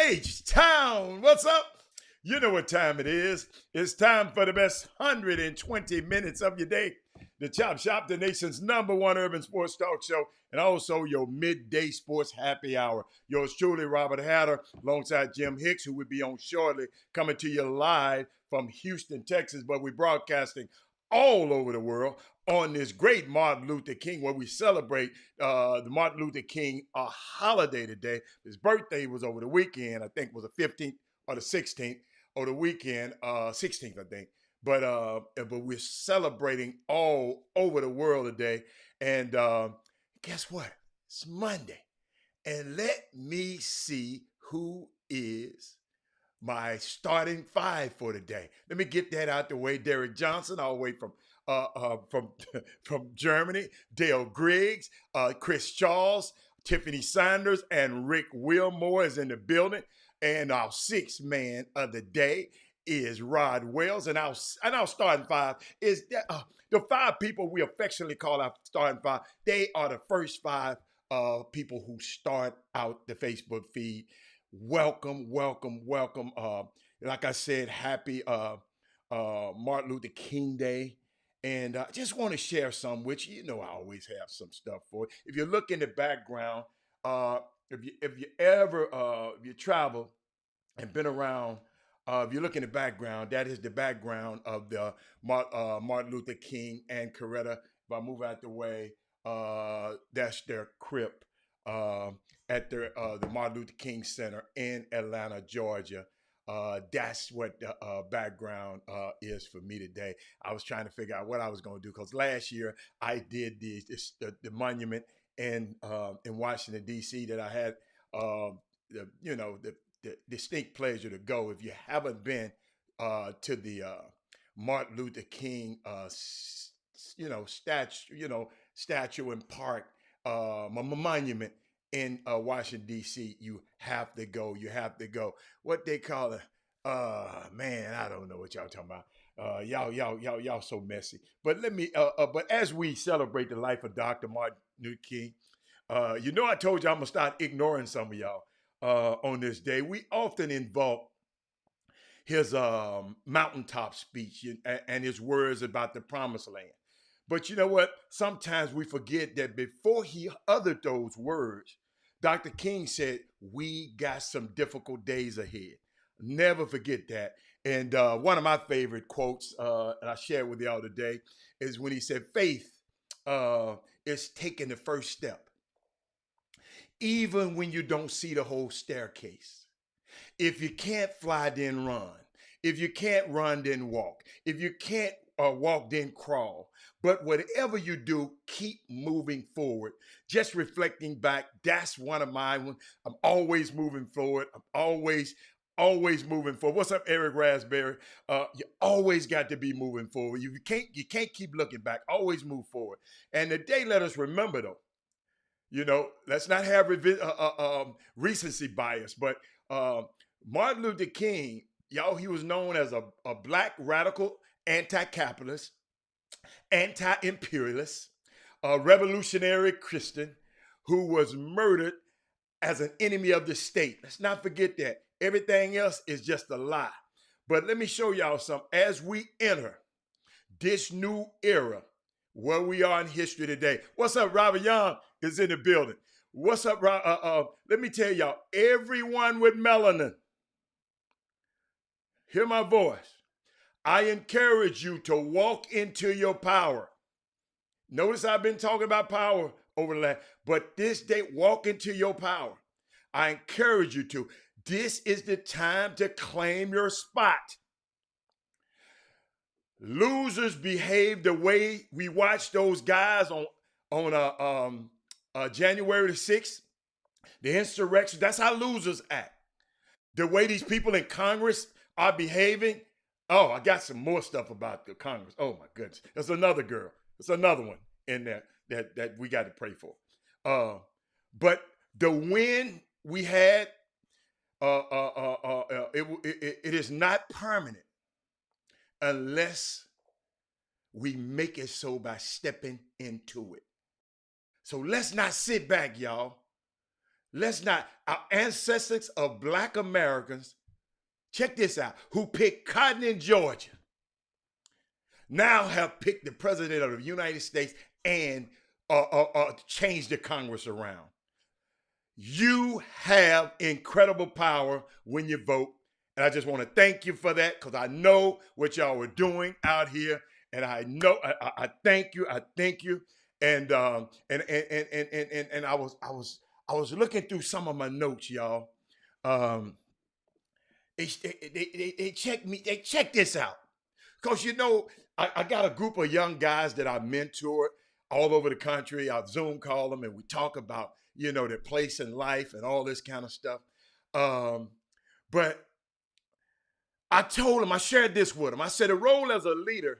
H-Town, what's up? You know what time it is. It's time for the best 120 minutes of your day. The Chop Shop, the nation's #1 urban sports talk show, and also your midday sports happy hour. Yours truly, Robert Hatter, alongside Jim Hicks, who will be on shortly, coming to you live from Houston, Texas. But we're broadcasting all over the world on this great Martin Luther King, where we celebrate the Martin Luther King holiday today. His birthday was over the weekend. I think it was the 15th or the 16th or the weekend, 16th, I think. But we're celebrating all over the world today. And guess what? It's Monday. And let me see who is my starting five for today. Let me get that out the way. Derek Johnson, all the way from from Germany. Dale Griggs, Chris Charles, Tiffany Sanders, and Rick Wilmore is in the building. And our sixth man of the day is Rod Wells. And our starting five is the five people we affectionately call our starting five. They are the first five people who start out the Facebook feed. Welcome, welcome, welcome. Like I said, happy Martin Luther King Day. And I just want to share some with you. You know, I always have some stuff for it. If you look in the background, if you travel and been around, if you look in the background, that is the background of the Martin Luther King and Coretta. If I move out the way, that's their crypt at the Martin Luther King Center in Atlanta, Georgia. That's what the background is for me today. I was trying to figure out what I was going to do because last year I did the monument in Washington D.C. that I had the distinct pleasure to go. If you haven't been to the Martin Luther King statue and park monument in Washington D.C., you have to go. You have to go. What they call it? Man, I don't know what y'all talking about. Y'all so messy. But but as we celebrate the life of Dr. Martin Luther King, I told you I'm gonna start ignoring some of y'all on this day. We often invoke his mountaintop speech and his words about the promised land. But you know what? Sometimes we forget that before he uttered those words, Dr. King said, we got some difficult days ahead. Never forget that. And one of my favorite quotes, and I shared with y'all today, is when he said, faith is taking the first step, even when you don't see the whole staircase. If you can't fly, then run. If you can't run, then walk. If you can't walk, then crawl. But whatever you do, keep moving forward. Just reflecting back, that's one of mine. I'm always moving forward. I'm always moving forward. What's up, Eric Raspberry? You always got to be moving forward. You can't keep looking back. Always move forward. And today, let us remember though. Let's not have recency bias. But Martin Luther King, he was known as a black radical anti-capitalist, anti-imperialist, a revolutionary Christian who was murdered as an enemy of the state. Let's not forget that. Everything else is just a lie. But let me show y'all something. As we enter this new era where we are in history today. What's up, Robert Young is in the building. What's up, Rob? Let me tell y'all, everyone with melanin, hear my voice. I encourage you to walk into your power. Notice I've been talking about power over the last, but this day, walk into your power. I encourage you to. This is the time to claim your spot. Losers behave the way we watched those guys on January the 6th, the insurrection. That's how losers act. The way these people in Congress are behaving. Oh, I got some more stuff about the Congress. Oh my goodness. There's another girl. There's another one in there that we got to pray for. But the win we had, it is not permanent unless we make it so by stepping into it. So let's not sit back, y'all. let's not, our ancestors of Black Americans, check this out, who picked cotton in Georgia, now have picked the president of the United States and changed the Congress around. You have incredible power when you vote. And I just want to thank you for that, because I know what y'all were doing out here. And I know I thank you. I thank you. And I was looking through some of my notes, y'all. They checked me. They checked this out, because I got a group of young guys that I mentor all over the country. I Zoom call them and we talk about their place in life and all this kind of stuff. But I told them, I shared this with them. I said, the role as a leader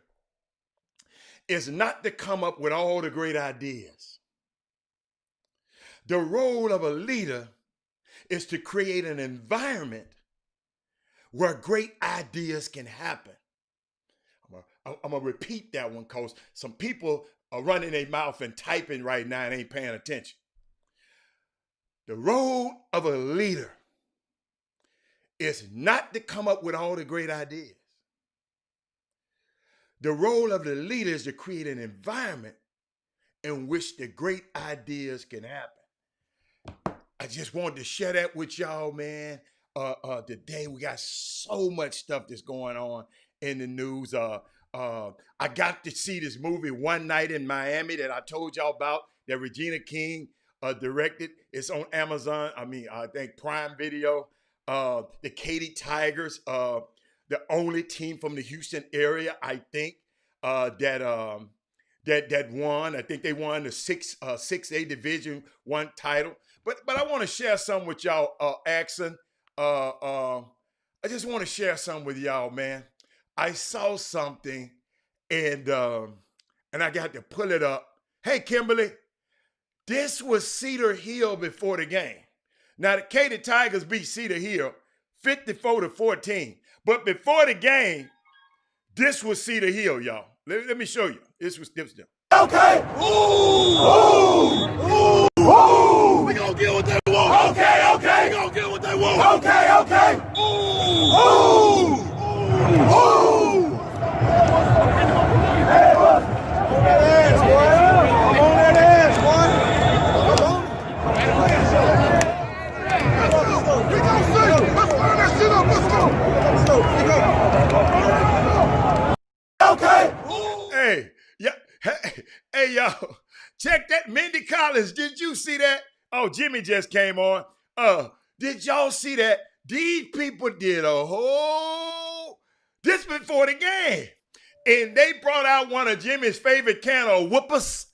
is not to come up with all the great ideas. The role of a leader is to create an environment where great ideas can happen. I'm going to repeat that one, because some people are running their mouth and typing right now and ain't paying attention. The role of a leader is not to come up with all the great ideas. The role of the leader is to create an environment in which the great ideas can happen. I just wanted to share that with y'all, man. Today we got so much stuff that's going on in the news. I got to see this movie One Night in Miami that I told y'all about, that Regina King directed. It's on Amazon. I think Prime Video. The Katy Tigers, the only team from the Houston area, I think, that won. I think they won the 6A Division I title. But I want to share something with y'all, Axon. I just want to share something with y'all, man. I saw something and I got to pull it up. Hey, Kimberly, this was Cedar Hill before the game. Now, the Katy Tigers beat Cedar Hill 54-14. But before the game, this was Cedar Hill, y'all. Let me show you. This was them. Okay. Ooh. Ooh. Ooh. We gonna get what they want. Okay. We gonna get what they want. Okay. Ooh. Ooh. Ooh. Hey, look. On that ass, boy. On that ass, boy. We gonna see. Let's burn that shit up. Let's go. Okay. Hey, yeah. Hey, y'all. Check that. Mindy Collins, did you see that? Oh, Jimmy just came on. Did y'all see that? These people did a whole, this before the game. And they brought out one of Jimmy's favorite can of whoopers.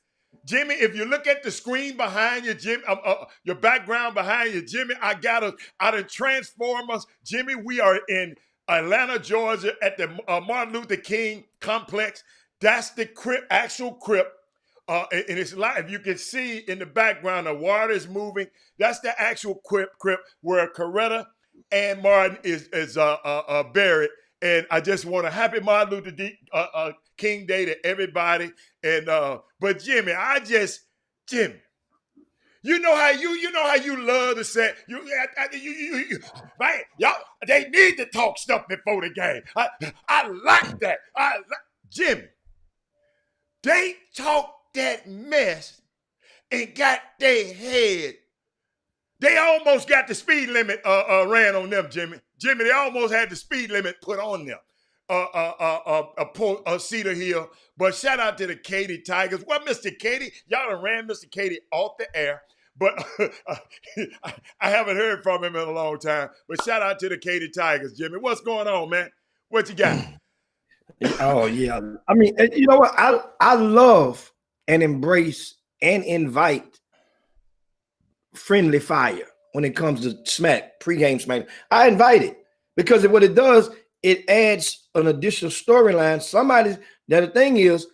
Jimmy, if you look at the screen behind you, Jimmy, your background behind you, Jimmy, I got us out of Transformers. Jimmy, we are in Atlanta, Georgia at the Martin Luther King complex. That's the crypt, actual crypt. And it's live. You can see in the background, the water is moving. That's the actual crypt where Coretta and Martin is buried. And I just want a happy Martin Luther King Day to everybody. And but Jimmy, Jimmy, you know how you love to say man, y'all, they need to talk stuff before the game. I like that. Jimmy, they talk that mess and got their head. They almost got the speed limit ran on them, Jimmy. Jimmy, they almost had the speed limit put on them. Cedar Hill. But shout out to the Katy Tigers. Well, Mr. Katy, y'all done ran Mr. Katy off the air. But I haven't heard from him in a long time. But shout out to the Katy Tigers, Jimmy. What's going on, man? What you got? Oh, yeah. I mean, you know what? I love and embrace and invite friendly fire when it comes to smack, pregame smack. I invite it because what it does, it adds an additional storyline. The thing is,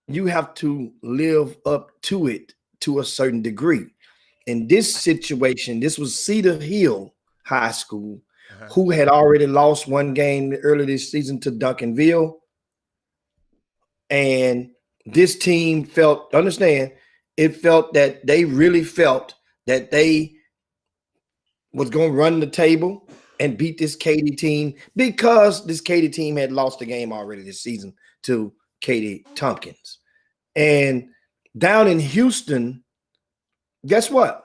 you have to live up to it to a certain degree. In this situation, this was Cedar Hill High School, who had already lost one game early this season to Duncanville. And this team felt that they really felt that they was going to run the table and beat this Katy team because this Katy team had lost the game already this season to Katy Tompkins. And down in Houston, guess what?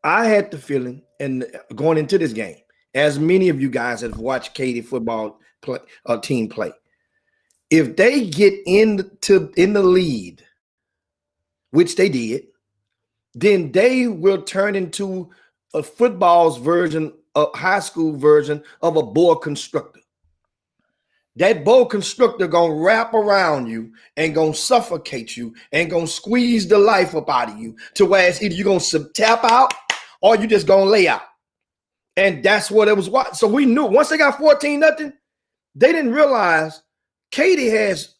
I had the feeling, and going into this game, as many of you guys have watched Katy football team play, if they get in the lead, which they did, then they will turn into a football's version, a high school version of a boa constrictor. That boa constrictor gonna wrap around you and gonna suffocate you and gonna squeeze the life up out of you to where it's either you're gonna tap out or you just gonna lay out. And that's what it was. So we knew once they got 14-0, they didn't realize Katy has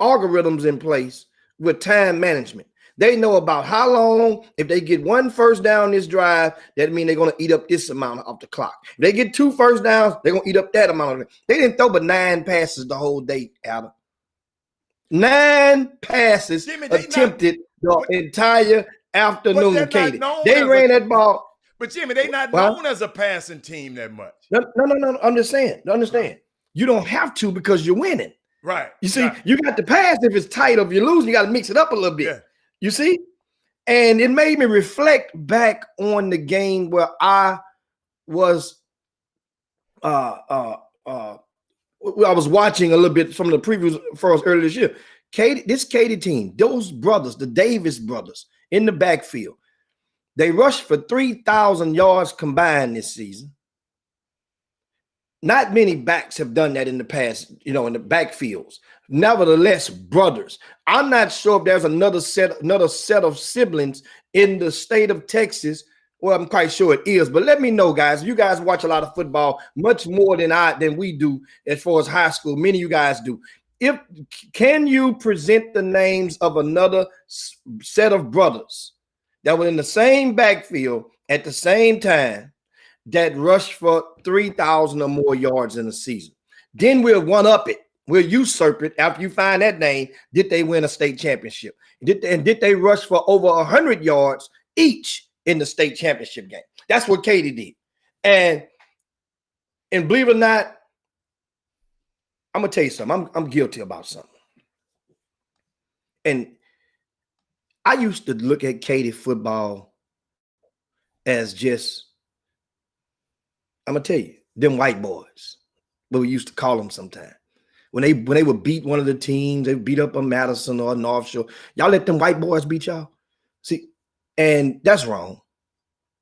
algorithms in place with time management. They know about how long, if they get one first down this drive, that means they're going to eat up this amount off the clock. If they get 2 first downs, they're going to eat up that amount of it. They didn't throw but 9 passes the whole day, Adam. 9 passes attempted the entire afternoon, Katy. They ran that ball. But Jimmy, they're not known as a passing team that much. No. Understand. You don't have to because you're winning. Right. You see, you got to pass if it's tight, or if you're losing, you got to mix it up a little bit. Yeah. You see? And it made me reflect back on the game where I was I was watching a little bit from the previews for us earlier this year. This Katy team, those brothers, the Davis brothers in the backfield, they rushed for 3,000 yards combined this season. Not many backs have done that in the past, in the backfields. Nevertheless, brothers, I'm not sure if there's another set of siblings in the state of Texas. Well, I'm quite sure it is, but let me know, guys. You guys watch a lot of football, much more than we do as far as high school. Many of you guys do. Can you present the names of another set of brothers that were in the same backfield at the same time that rushed for 3,000 or more yards in a season? Then we'll one-up it. We'll usurp it after you find that name. Did they win a state championship? Did they rush for over 100 yards each in the state championship game? That's what Katy did. And believe it or not, I'm going to tell you something. I'm guilty about something. And I used to look at Katy football as just, I'm gonna tell you, them white boys, but we used to call them sometimes. When they would beat one of the teams, they beat up a Madison or a North Shore. Y'all let them white boys beat y'all. See, and that's wrong.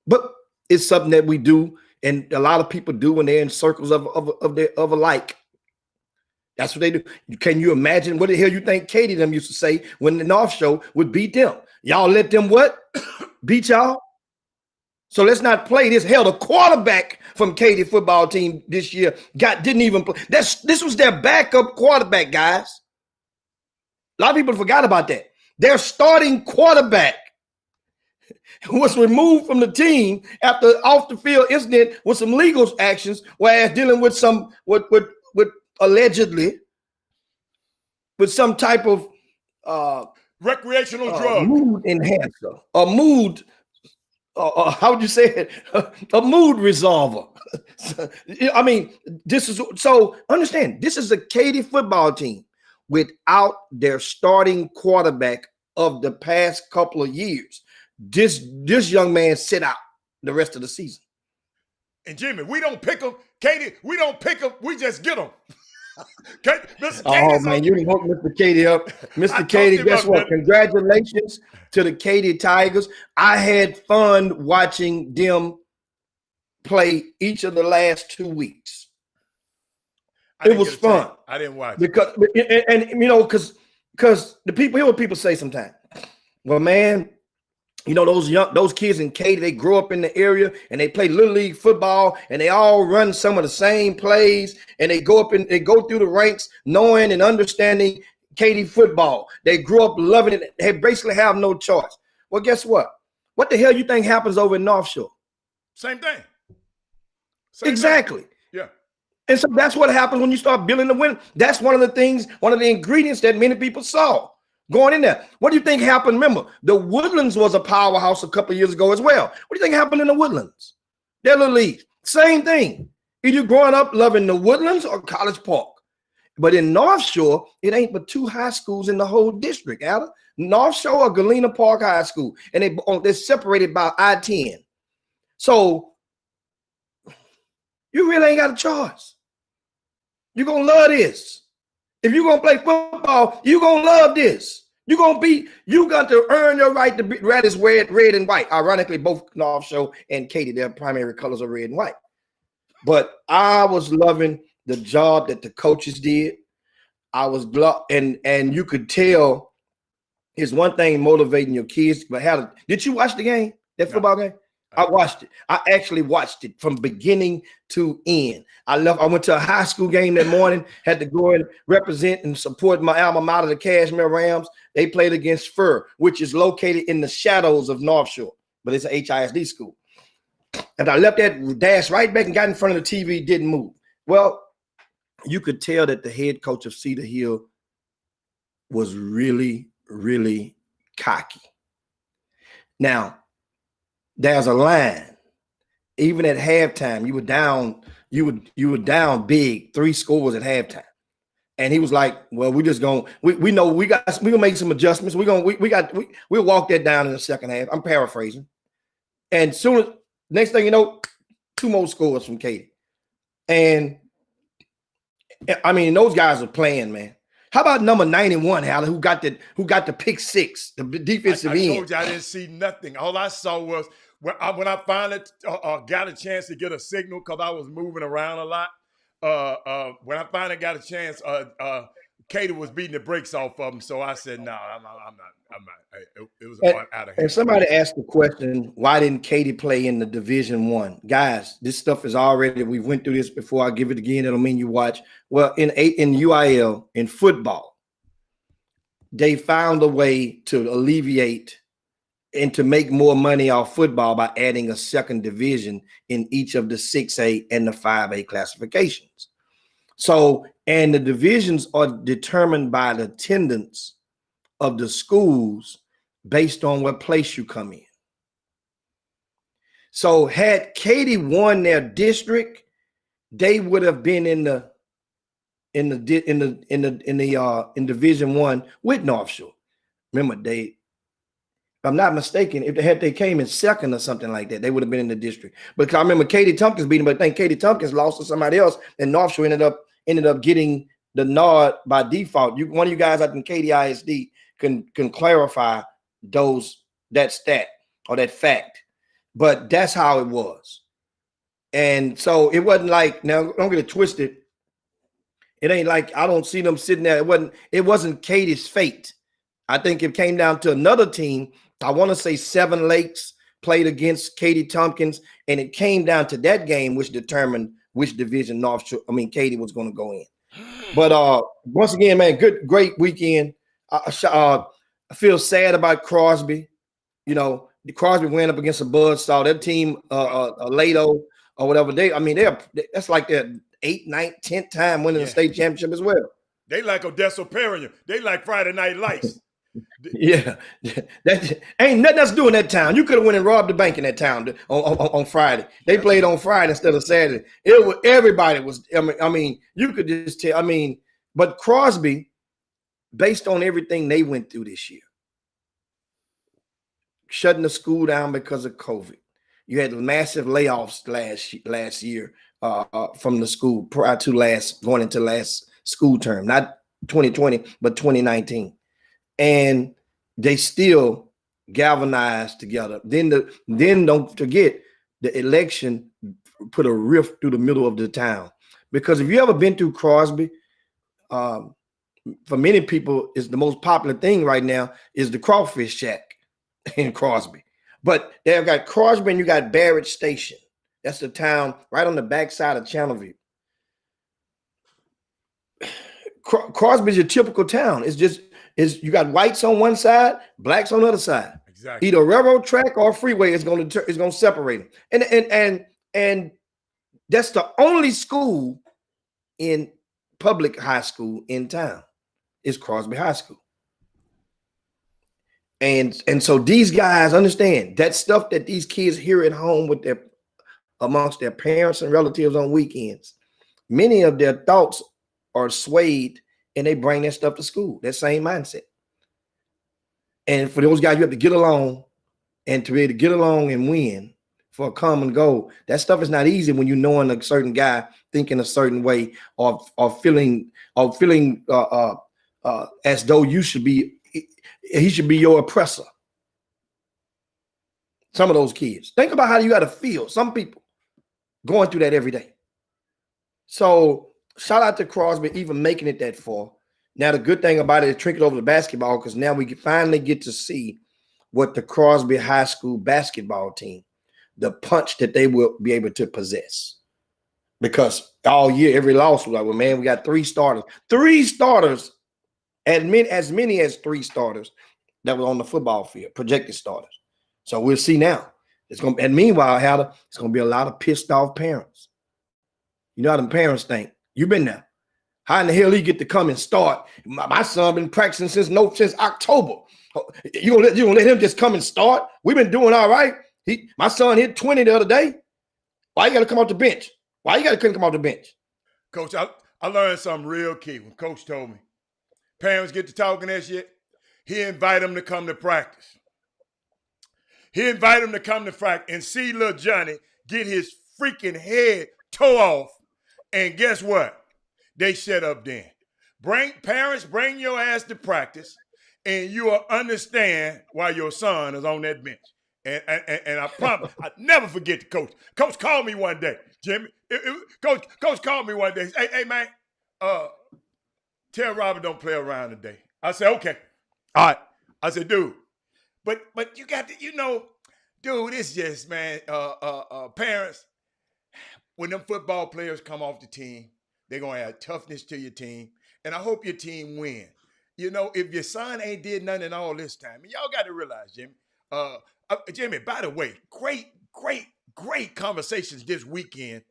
But it's something that we do, and a lot of people do when they're in circles of alike. That's what they do. Can you imagine what the hell you think Katy them used to say when the North Shore would beat them? Y'all let them what? Beat y'all? So let's not play this. Hell, the quarterback from Katy football team this year didn't even play. This was their backup quarterback, guys. A lot of people forgot about that. Their starting quarterback was removed from the team after off the field incident with some legal actions, whereas dealing with some with allegedly with some type of recreational drug, mood enhancer, a mood. How would you say it? A mood resolver. I mean, understand, this is a Katy football team without their starting quarterback of the past couple of years. This young man sit out the rest of the season. And Jimmy, we don't pick them. Katy, we don't pick them. We just get them. Man, you didn't hook Mr. Katy up. Mr. Katy, guess what? Congratulations to the Katy Tigers. I had fun watching them play each of the last 2 weeks. It was fun. I didn't watch because the people, hear what people say sometimes. Well, man, those kids in Katy, they grow up in the area and they play little league football and they all run some of the same plays and they go through the ranks knowing and understanding Katy football. They grew up loving it. They basically have no choice. Well, guess what? What the hell you think happens over in North Shore? Same thing. Exactly. Yeah. And so that's what happens when you start building the win. That's one of the ingredients that many people saw. going in there. What do you think happened? Remember, the Woodlands was a powerhouse a couple of years ago as well. What do you think happened in the Woodlands? Their little leagues. Same thing. Either you growing up loving the Woodlands or College Park. But in North Shore, it ain't but 2 high schools in the whole district, Adam. North Shore or Galena Park High School. And they're separated by I-10. So you really ain't got a choice. You're going to love this. If you're going to play football, you're going to love this. You got to earn your right to be red is red and white. Ironically, both North Shore and Katy, their primary colors are red and white. But I was loving the job that the coaches did. I was and you could tell it's one thing motivating your kids, but did you watch the game, that football game? I watched it. I actually watched it from beginning to end. I went to a high school game that morning, had to go and represent and support my alma mater, the Cashmere Rams. They played against Fur, which is located in the shadows of North Shore, but it's an HISD school. And I left that, dashed right back and got in front of the TV, didn't move. Well, you could tell that the head coach of Cedar Hill was really, really cocky. Now, there's a line. Even at halftime, you were down big, 3 scores at halftime. And he was like, well, we know we're gonna make some adjustments. We'll walk that down in the second half. I'm paraphrasing. And next thing you know, 2 more scores from Katy. And I mean, those guys are playing, man. How about number 91, Halle, who got the pick 6, the defensive end? I told you I didn't see nothing. All I saw was when I finally got a chance to get a signal because I was moving around a lot. When I finally got a chance, Katy was beating the brakes off of him. So I said, no, I'm not. It was out of hand. And somebody asked the question, why didn't Katy play in the Division I? Guys, this stuff is already, we went through this before. I give it again. It'll mean you watch. Well, in UIL, in football, they found a way to alleviate and to make more money off football by adding a second division in each of the 6A and the 5A classifications. So, and the divisions are determined by the attendance of the schools based on what place you come in. So had Katy won their district, they would have been in Division I with North Shore. Remember, if I'm not mistaken, if they came in second or something like that, they would have been in the district. Because I remember Katy Tompkins beating, but I think Katy Tompkins lost to somebody else, and North Shore ended up getting the nod by default. One of you guys out in Katy ISD can clarify that stat or that fact, but that's how it was. And so it wasn't like, now don't get it twisted. It ain't like I don't see them sitting there. It wasn't Katy's fate. I think it came down to another team. I want to say Seven Lakes played against Katy Tompkins, and it came down to that game, which determined which division Katy was going to go in. But once again, man, great weekend. I feel sad about Crosby. You know, Crosby went up against a buzzsaw. That team, Lato or whatever, that's like their 8th, 9th, 10th time winning the state championship as well. They like Odessa Perrier. They like Friday Night Lights. Yeah, that ain't nothing else to do in that town. You could have went and robbed the bank in that town on Friday. They played on Friday instead of Saturday. Everybody was. I mean, you could just tell. But Crosby, based on everything they went through this year, shutting the school down because of COVID, you had massive layoffs last year from the school prior to going into last school term, not 2020 but 2019. And they still galvanized together. Then don't forget, the election put a rift through the middle of the town. Because if you ever been through Crosby, for many people, is the most popular thing right now is the Crawfish Shack in Crosby. But they've got Crosby and you got Barrett Station. That's the town right on the backside of Channelview. Crosby's your typical town. You got whites on one side, blacks on the other side. Exactly. Either railroad track or freeway is going to separate them. And that's the only school in public high school in town is Crosby High School. And so these guys understand that stuff that these kids hear at home with their amongst their parents and relatives on weekends. Many of their thoughts are swayed and they bring that stuff to school, that same mindset. And for those guys, you have to get along, and to be able to get along and win for a common goal. That stuff is not easy when you knowing a certain guy thinking a certain way or feeling as though he should be your oppressor. Some of those kids. Think about how you got to feel. Some people going through that every day. So shout out to Crosby even making it that far. Now the good thing about it is trickle over to basketball, because now we can finally get to see what the Crosby High School basketball team, the punch that they will be able to possess. Because all year, every loss was like, well, man, we got 3 starters. 3 starters, as many as 3 starters that were on the football field, projected starters. So we'll see now. And meanwhile, Hatter, it's going to be a lot of pissed off parents. You know how them parents think. You've been there. How in the hell he get to come and start? My son been practicing since October. You gonna let him just come and start? We've been doing all right. My son hit 20 the other day. Why you got to come off the bench? Why you got to come off the bench? Coach, I learned something real key when Coach told me. Parents get to talking that shit. He invite them to come to practice. He invite them to come to practice and see little Johnny get his freaking head tore off. And guess what? They shut up then. Parents, bring your ass to practice, and you will understand why your son is on that bench. And I promise, I never forget the coach. Coach called me one day, Jimmy. Coach called me one day. Hey man, tell Robert don't play around today. I said, okay. All right. I said, dude, but you got to, dude, it's just, man, parents, when them football players come off the team, they're going to add toughness to your team. And I hope your team win. If your son ain't did nothing all this time, and y'all got to realize, Jimmy, Jimmy, by the way, great conversations this weekend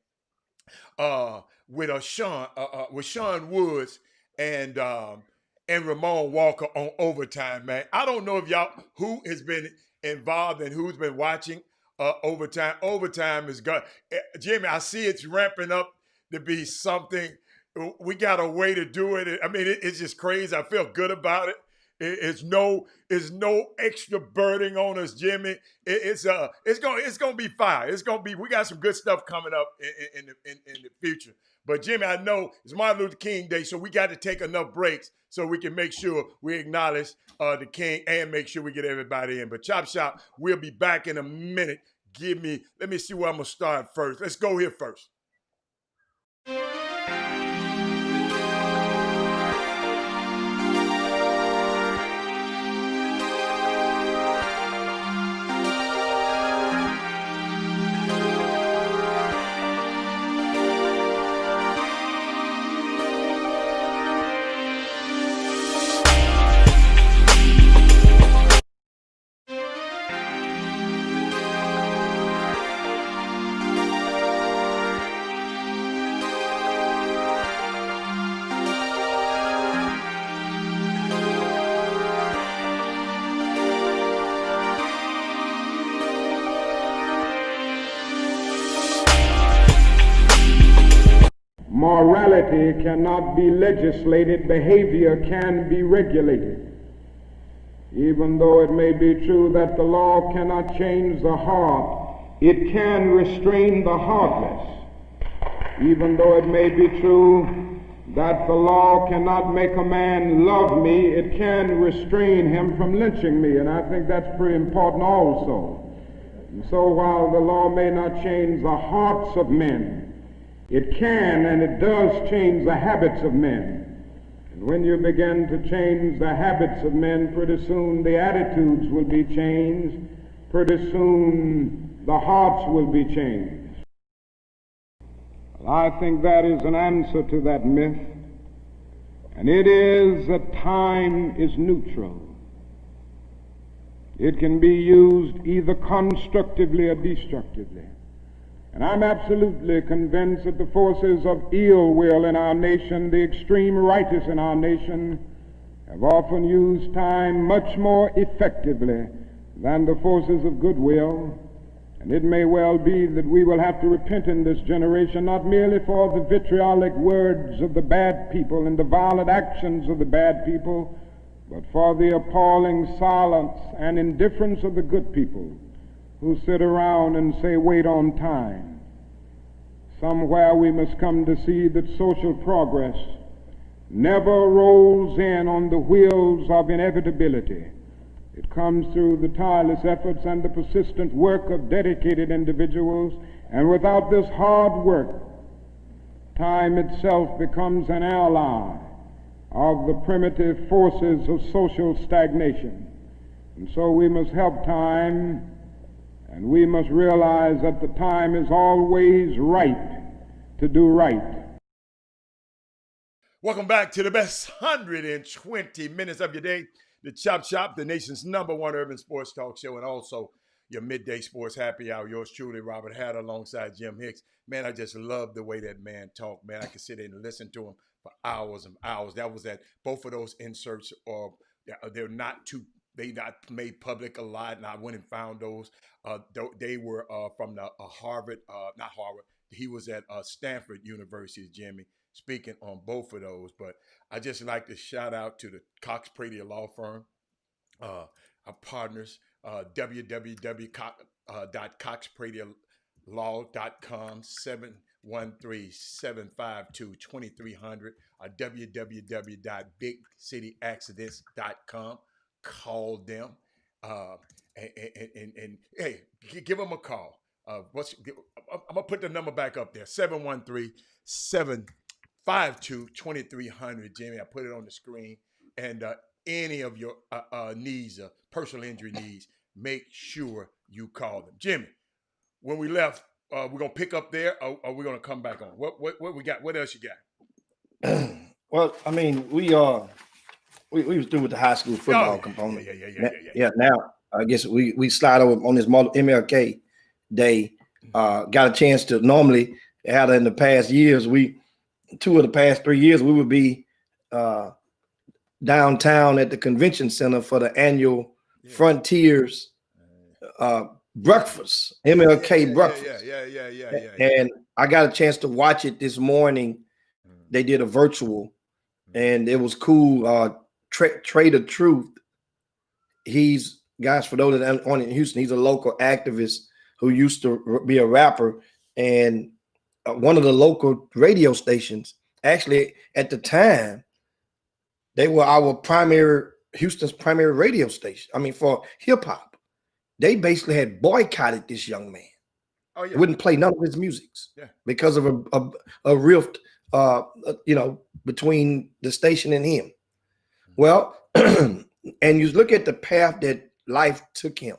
with Sean Woods and Ramon Walker on Overtime, man. I don't know if who has been involved and who's been watching Overtime. Overtime is good. Jimmy, I see it's ramping up to be something. We got a way to do it. I mean, it's just crazy. I feel good about it. It's no extra burden on us, Jimmy. It's gonna be fire. We got some good stuff coming up in the future. But Jimmy, I know it's Martin Luther King Day, so we got to take enough breaks so we can make sure we acknowledge the King and make sure we get everybody in. But Chop Shop, we'll be back in a minute. Let me see where I'm gonna start first. Let's go here first. Morality cannot be legislated, behavior can be regulated. Even though it may be true that the law cannot change the heart, it can restrain the heartless. Even though it may be true that the law cannot make a man love me, it can restrain him from lynching me, and I think that's pretty important also. And so while the law may not change the hearts of men, it can and it does change the habits of men. And when you begin to change the habits of men, pretty soon the attitudes will be changed. Pretty soon the hearts will be changed. Well, I think that is an answer to that myth. And it is that time is neutral. It can be used either constructively or destructively. And I'm absolutely convinced that the forces of ill will in our nation, the extreme righteous in our nation, have often used time much more effectively than the forces of goodwill. And it may well be that we will have to repent in this generation, not merely for the vitriolic words of the bad people and the violent actions of the bad people, but for the appalling silence and indifference of the good people who sit around and say, wait on time. Somewhere we must come to see that social progress never rolls in on the wheels of inevitability. It comes through the tireless efforts and the persistent work of dedicated individuals, and without this hard work, time itself becomes an ally of the primitive forces of social stagnation. And so we must help time, and we must realize that the time is always right to do right. Welcome back to the best 120 minutes of your day. The Chop Shop, the nation's #1 urban sports talk show, and also your midday sports happy hour. Yours truly, Robert Hatter, alongside Jim Hicks. Man, I just love the way that man talked. Man, I could sit there and listen to him for hours and hours. That was that. Both of those inserts are they're not too. They not made public a lot, and I went and found those. They were from the Harvard, not Harvard. He was at Stanford University, Jimmy, speaking on both of those. But I just like to shout out to the Cox Brady Law Firm, our partners, www.coxbradylaw.com, 713-752-2300, or www.bigcityaccidents.com. Call them and hey, give them a call. I'm gonna put the number back up there, 713-752-2300. Jimmy, I put it on the screen. And any of your needs, personal injury needs, make sure you call them. Jimmy, when we left, we're gonna pick up there, or we're gonna come back on. What we got? What else you got? Well, I mean, we was through with the high school football component. Yeah. Now I guess we slide over on this MLK Day. Got a chance to normally had in the past years. 2 of the past 3 years we would be downtown at the convention center for the annual Frontiers breakfast, MLK breakfast. Yeah. And I got a chance to watch it this morning. They did a virtual, and it was cool. Trader Truth. He's, guys, for those that aren't in Houston, he's a local activist who used to be a rapper, and one of the local radio stations, actually at the time, they were Houston's primary radio station. I mean, for hip hop, they basically had boycotted this young man. Oh, yeah. Wouldn't play none of his musics because of a rift, between the station and him. Well, and you look at the path that life took him.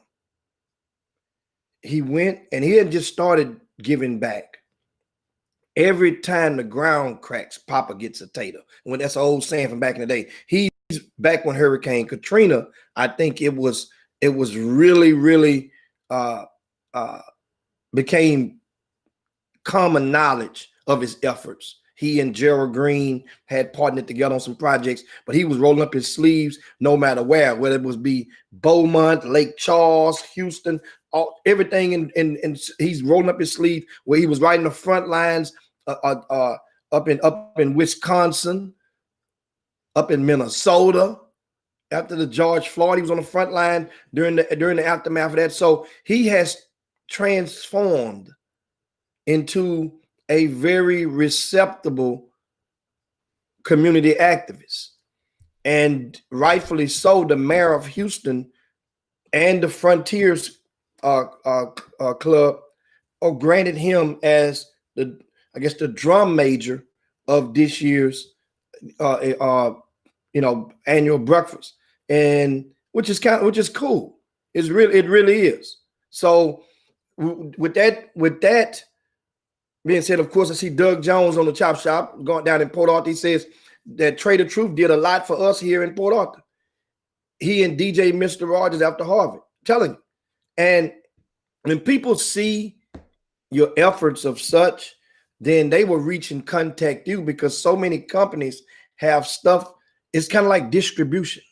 He went and he had just started giving back. Every time the ground cracks, Papa gets a tater. When that's an old saying from back in the day. He's back when Hurricane Katrina, I think it was really became common knowledge of his efforts. He and Gerald Green had partnered together on some projects, but he was rolling up his sleeves no matter whether it was be Beaumont, Lake Charles, Houston, everything. And he's rolling up his sleeve where he was right in the front lines up in Wisconsin, up in Minnesota. After the George Floyd, he was on the front line during the aftermath of that. So he has transformed into a very receptible community activist, and rightfully so. The mayor of Houston and the Frontiers Club granted him as the drum major of this year's annual breakfast, and which is cool. It really is. So with that being said, of course, I see Doug Jones on the Chop Shop going down in Port Arthur. He says that Trader Truth did a lot for us here in Port Arthur. He and DJ Mr. Rogers after Harvard, telling you. And when people see your efforts of such, then they will reach and contact you, because so many companies have stuff It's kind of like distribution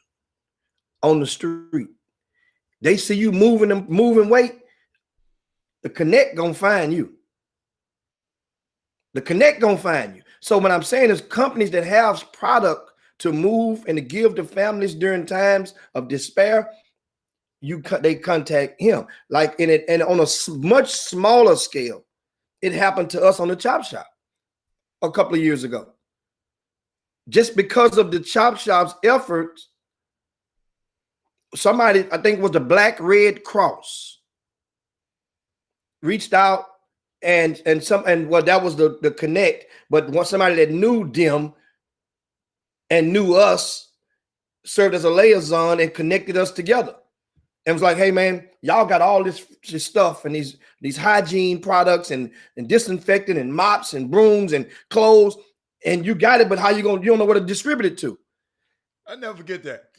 on the street. They see you moving weight. The Connect gonna find you. The Connect gonna find you. So what I'm saying is companies that have product to move and to give to families during times of despair, they contact him. Like in it, and on a much smaller scale, it happened to us on the Chop Shop a couple of years ago. Just because of the Chop Shop's efforts, somebody, I think it was the Black Red Cross, reached out and well, that was the Connect, but once somebody that knew them and knew us served as a liaison and connected us together. And was like, hey man, y'all got all this stuff and these hygiene products and disinfectant and mops and brooms and clothes, and you got it, but you don't know where to distribute it to. I never forget that.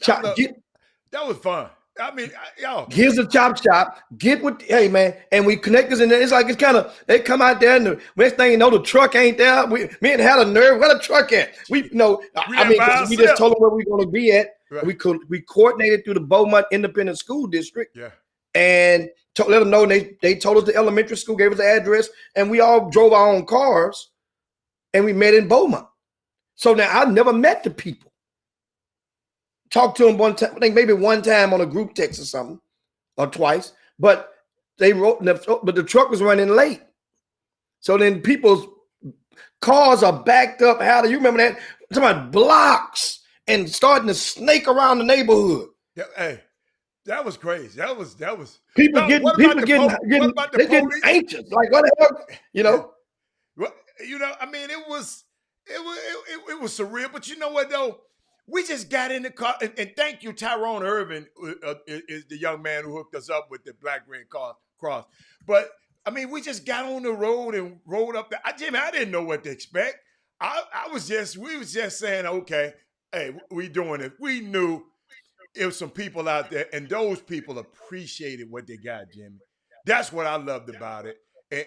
That was fun. I mean, y'all. Here's the Chop Shop. Hey man, and we connect us, and it's like they come out there, and the next thing you know, the truck ain't there. Me and had a nerve. Where the truck at? We just told them where we're going to be at. Right. We coordinated through the Beaumont Independent School District. Yeah. And let them know. They told us the elementary school, gave us the address, and we all drove our own cars, and we met in Beaumont. So now I never met the people. Talked to them one time, I think maybe one time on a group text or something, or twice. But but the truck was running late. So then people's cars are backed up. How do you remember that? Talking about blocks and starting to snake around the neighborhood. Yeah, hey, that was crazy. That was people getting anxious. Like what the hell, you know? Well, I mean, it was surreal. But you know what though? We just got in the car, and thank you, Tyrone Irvin is the young man who hooked us up with the Black Red Cross. But I mean, we just got on the road and rolled up there. Jimmy, I didn't know what to expect. We was just saying, okay, hey, we doing it. We knew it was some people out there, and those people appreciated what they got, Jimmy. That's what I loved about it.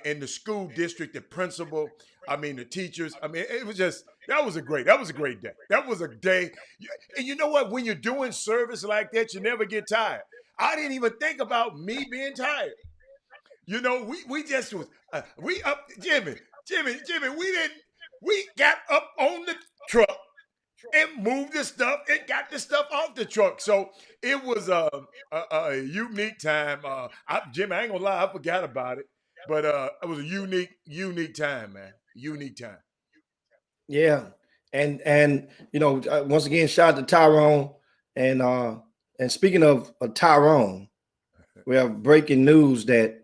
And the school district, the principal, I mean, the teachers. I mean, it was just, that was a great day. That was a day. And you know what? When you're doing service like that, you never get tired. I didn't even think about me being tired. You know, we just was, we up, Jimmy, we got up on the truck and moved the stuff and got the stuff off the truck. So it was a unique time. Jimmy, I ain't gonna lie, I forgot about it. But it was a unique time, man. Unique time. Yeah, and once again, shout out to Tyrone. And speaking of Tyrone, we have breaking news that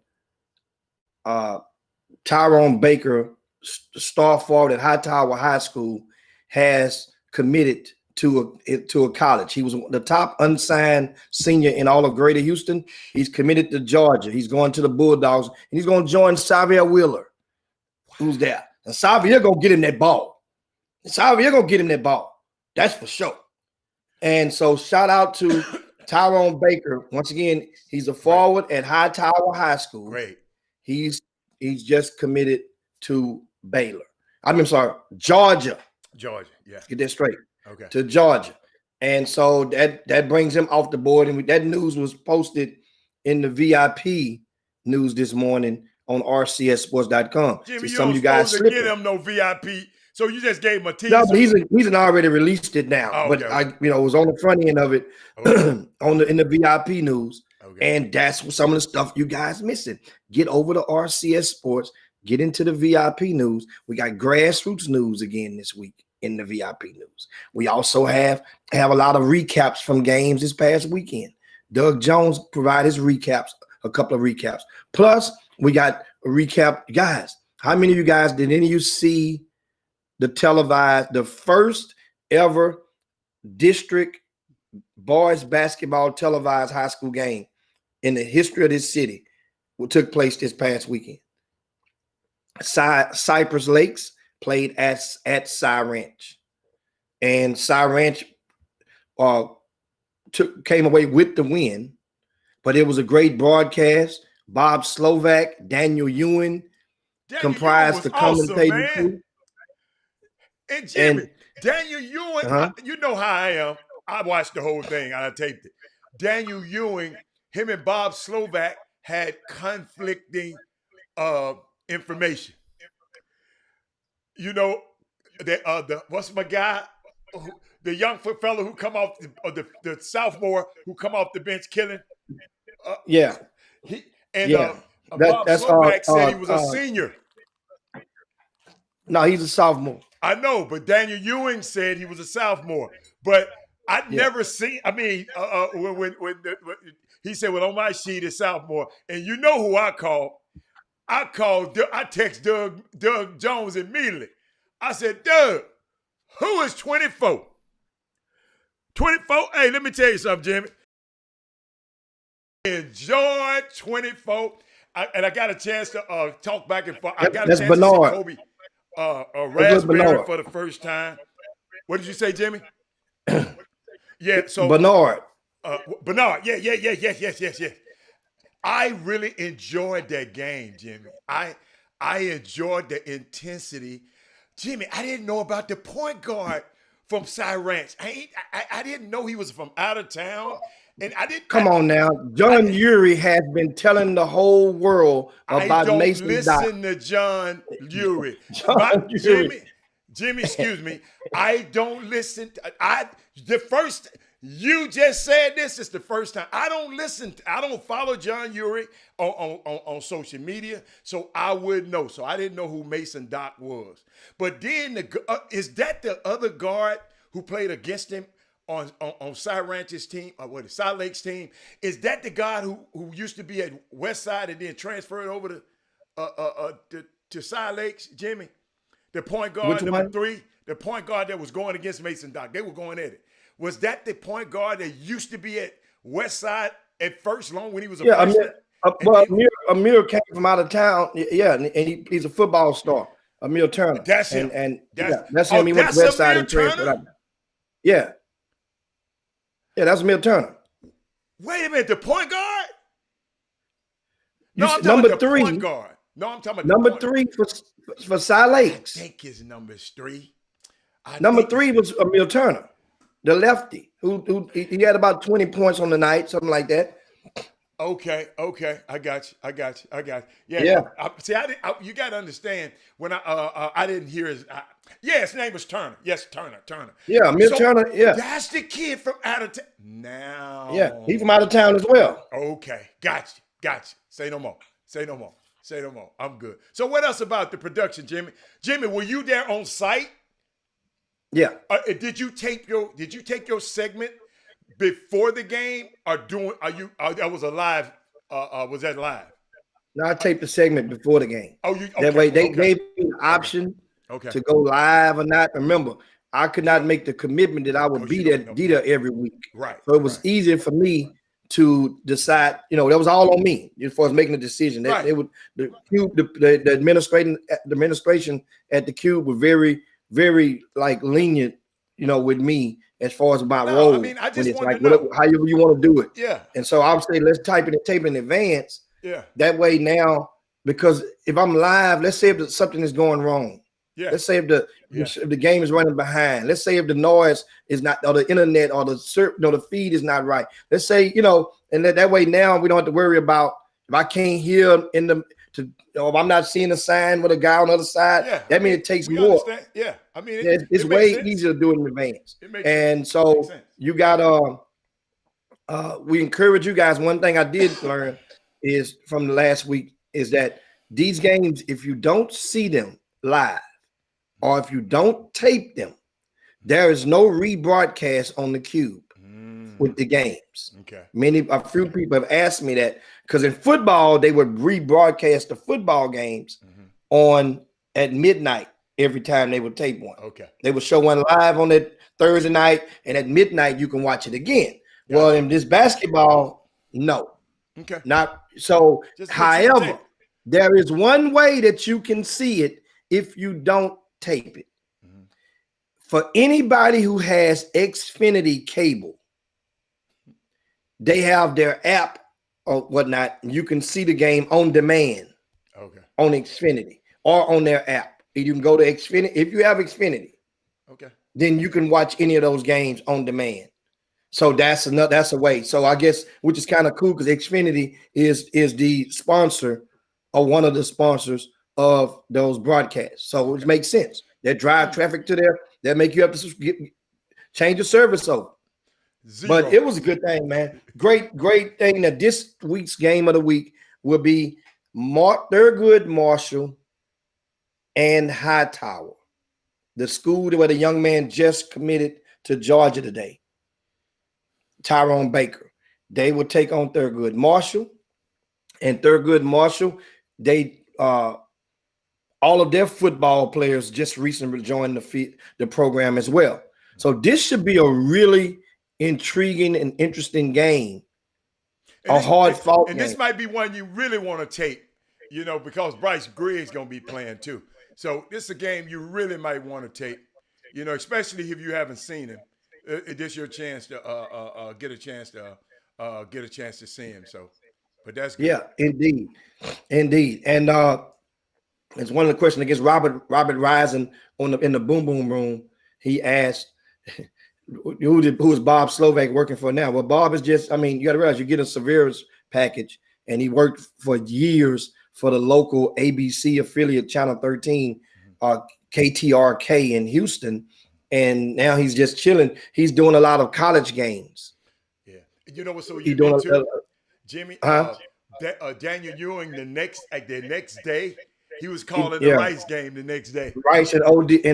Tyrone Baker, star forward at Hightower High School, has committed to a college. He was the top unsigned senior in all of Greater Houston. He's committed to Georgia. He's going to the Bulldogs, and he's going to join Xavier Wheeler, who's there. And Xavier gonna get him that ball. That's for sure. And so shout out to Tyrone Baker. Once again, he's a forward at Hightower High School. Great. He's just committed to Baylor. Georgia. Georgia, yeah. Get that straight. Okay. To Georgia. And so that brings him off the board. And that news was posted in the VIP news this morning on rcssports.com. Jimmy, so some of you guys to get him no VIP. So you just gave him a teaser. No, but he's already released it now. Oh, okay. But it was on the front end of it in the VIP news. Okay. And that's some of the stuff you guys missing. Get over to RCS Sports, get into the VIP news. We got grassroots news again this week in the VIP news. We also have a lot of recaps from games this past weekend. Doug Jones provided his recaps, a couple of recaps. Plus, we got a recap. Guys, how many of you guys, did any of you see the first ever district boys basketball televised high school game in the history of this city? What took place this past weekend? Cypress Lakes played at Cy Ranch, and Cy Ranch came away with the win. But it was a great broadcast. Bob Slovak, Daniel Ewing comprised the commentating crew. And Jimmy, Daniel Ewing, Uh-huh. you know how I am. I watched the whole thing. I taped it. Daniel Ewing, him and Bob Slovak had conflicting information. You know, the what's my guy, the young fellow who come off the sophomore who come off the bench killing. Uh, Yeah. he and Yeah. Bob That's Slovak said he was a senior. No, he's a sophomore. I know, but Daniel Ewing said he was a sophomore. But I'd Yeah. never seen. I mean, when he said, "Well, on my sheet is sophomore," and you know who I called? I text Doug Jones immediately. I said, "Doug, who is 24? 24? Hey, let me tell you something, Jimmy. Enjoy 24." And I got a chance to talk back and forth. I got a That's chance Bernard. to see Kobe Raspberry Bernard. for the first time. What did you say, Jimmy? Yeah, so Bernard. Bernard. Yes. I really enjoyed that game, Jimmy. I enjoyed the intensity. Jimmy, I didn't know about the point guard from Cy Ranch. I didn't know he was from out of town. And I didn't Come on now. John Urey has been telling the whole world I about don't Mason Dot. listen to John Urey. John Urey. Jimmy, excuse me. I don't listen. You just said this is the first time. I don't follow John Urey on social media, so I would know. So I didn't know who Mason Dock was. But then is that the other guard who played against him on Cy Ranch's team, or what? Cy Lake's team? Is that the guy who used to be at Westside and then transferred over to Cy Lakes, Jimmy? The point guard, Which number one? 3, the point guard that was going against Mason Dock. They were going at it. Was that the point guard that used to be at Westside at first long when he was a freshman? Amir came from out of town. Yeah, and he's a football star. Amir Turner. That's him. That's him. He went to Westside and transferred out. Yeah. Yeah, that's Amir Turner. Wait a minute, the point guard? No, I'm talking number about the 3. point guard. No, I'm talking about Number 3 for Cy Lakes. I think his number's 3. Number 3 was Amir Turner, the lefty, who he had about 20 points on the night, something like that. Okay. I got you. Yeah. You got to understand when I didn't hear his name was Turner. Yes, Turner. Yeah, Amir Turner. Yeah, that's the kid from out of town. Now. Yeah, he's from out of town as well. Okay, got you. Say no more. I'm good. So what else about the production, Jimmy? Jimmy, were you there on site? Yeah. Did you take your segment before the game, or that was a live? Was that live? No, I taped the segment before the game. Oh, you okay, that way they okay. gave me an option Okay. to go live or not. Remember, I could not make the commitment that I would be there every week. Right. So it was easier for me to decide. That was all on me as far as making the decision. Right. The administration at the Cube were very, very lenient, with me as far as my role. I mean, I just it's want to know. however you want to do it. Yeah. And so I would say let's tape in advance. Yeah. That way now, because if I'm live, let's say if something is going wrong. Yeah. Let's say if the game is running behind. Let's say if the noise is not, or the internet or the feed is not right. Let's say, and that way now we don't have to worry about if I can't hear if I'm not seeing a sign with a guy on the other side. Yeah. That means it takes more. Understand. Yeah. I mean, it's way easier to do it in advance. And so you got we encourage you guys. One thing I did learn is from the last week is that these games, if you don't see them live or if you don't tape them, there is no rebroadcast on the Cube with the games. Okay. A few people have asked me that because in football, they would rebroadcast the football games at midnight every time they would tape one. Okay. They would show one live on that Thursday night, and at midnight you can watch it again. Yeah. Well, in this basketball, no. Okay. Not so. However, tape. there is one way that you can see it if you don't tape it. For anybody who has Xfinity cable, they have their app or whatnot. You can see the game on demand. Okay. On Xfinity or on their app. You can go to Xfinity if you have Xfinity. Okay. then you can watch any of those games on demand. So that's a way. So I guess which is kind of cool because Xfinity is the sponsor or one of the sponsors of those broadcasts. So it makes sense. They drive traffic to there. That make you have to change the service over. But Zero. it was a good thing, man. Great thing that this week's game of the week will be Thurgood Marshall and Hightower, the school where the young man just committed to Georgia today, Tyrone Baker. They will take on Thurgood Marshall, and Thurgood Marshall, they all of their football players just recently joined the program as well. So this should be a really intriguing and interesting game. And this might be one you really want to take, because Bryce Gregg's going to be playing too. So this is a game you really might want to take, especially if you haven't seen him. This your chance to get a chance to see him. So, but that's good. Yeah, indeed. And it's one of the questions against Robert Risen in the Boom Boom Room. He asked, who is Bob Slovak working for now? Well, Bob is just, you got to realize you get a Severus package, and he worked for years for the local ABC affiliate, Channel 13, KTRK in Houston, and now he's just chilling. He's doing a lot of college games. Yeah. You know what's so unique too, Jimmy? Daniel Ewing, the next day, he was calling the Rice game the next day. Rice and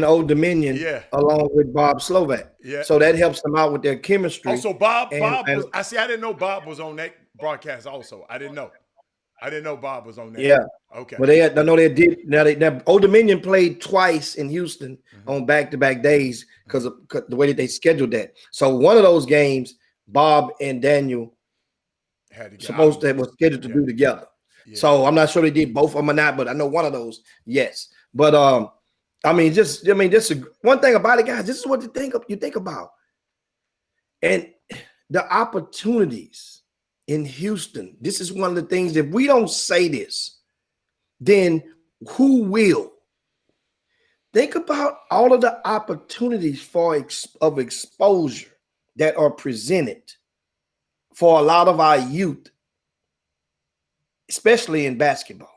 Old Dominion, along with Bob Slovak. Yeah. So that helps them out with their chemistry. Also, Bob was. I didn't know Bob was on that broadcast. Also, I didn't know Bob was on that. Yeah. Okay. Well, they did. Now Old Dominion played twice in Houston on back-to-back days because of the way that they scheduled that. So one of those games, Bob and Daniel was scheduled to do together. Yeah. So I'm not sure they did both of them or not, but I know one of those, yes. But this is one thing about it, guys. This is what you think about, and the opportunities in Houston. This is one of the things. If we don't say this, then who will? Think about all of the opportunities of exposure that are presented for a lot of our youth, especially in basketball.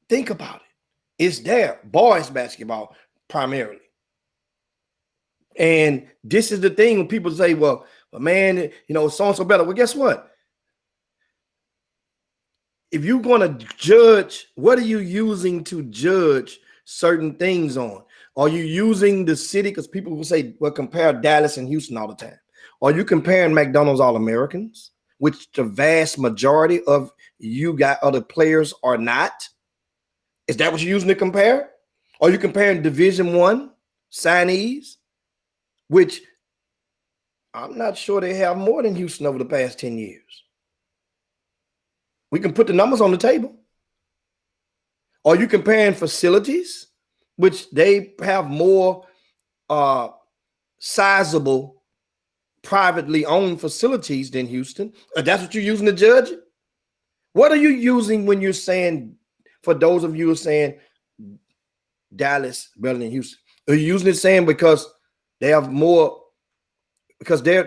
Think about it. It's there. Boys basketball primarily. And this is the thing when people say, well, man, so-and-so better. Well, guess what? If you're going to judge, what are you using to judge certain things on? Are you using the city? Because people will say, well, compare Dallas and Houston all the time. Are you comparing McDonald's All-Americans, which the vast majority of you got other players are not? Is that what you're using to compare? Are you comparing Division I signees, which I'm not sure they have more than Houston over the past 10 years? We can put the numbers on the table. Are you comparing facilities, which they have more sizable privately owned facilities than Houston? That's what you're using to judge it? What are you using when you're saying, for those of you who are saying Dallas better than Houston? Are you using it saying because they have more, because their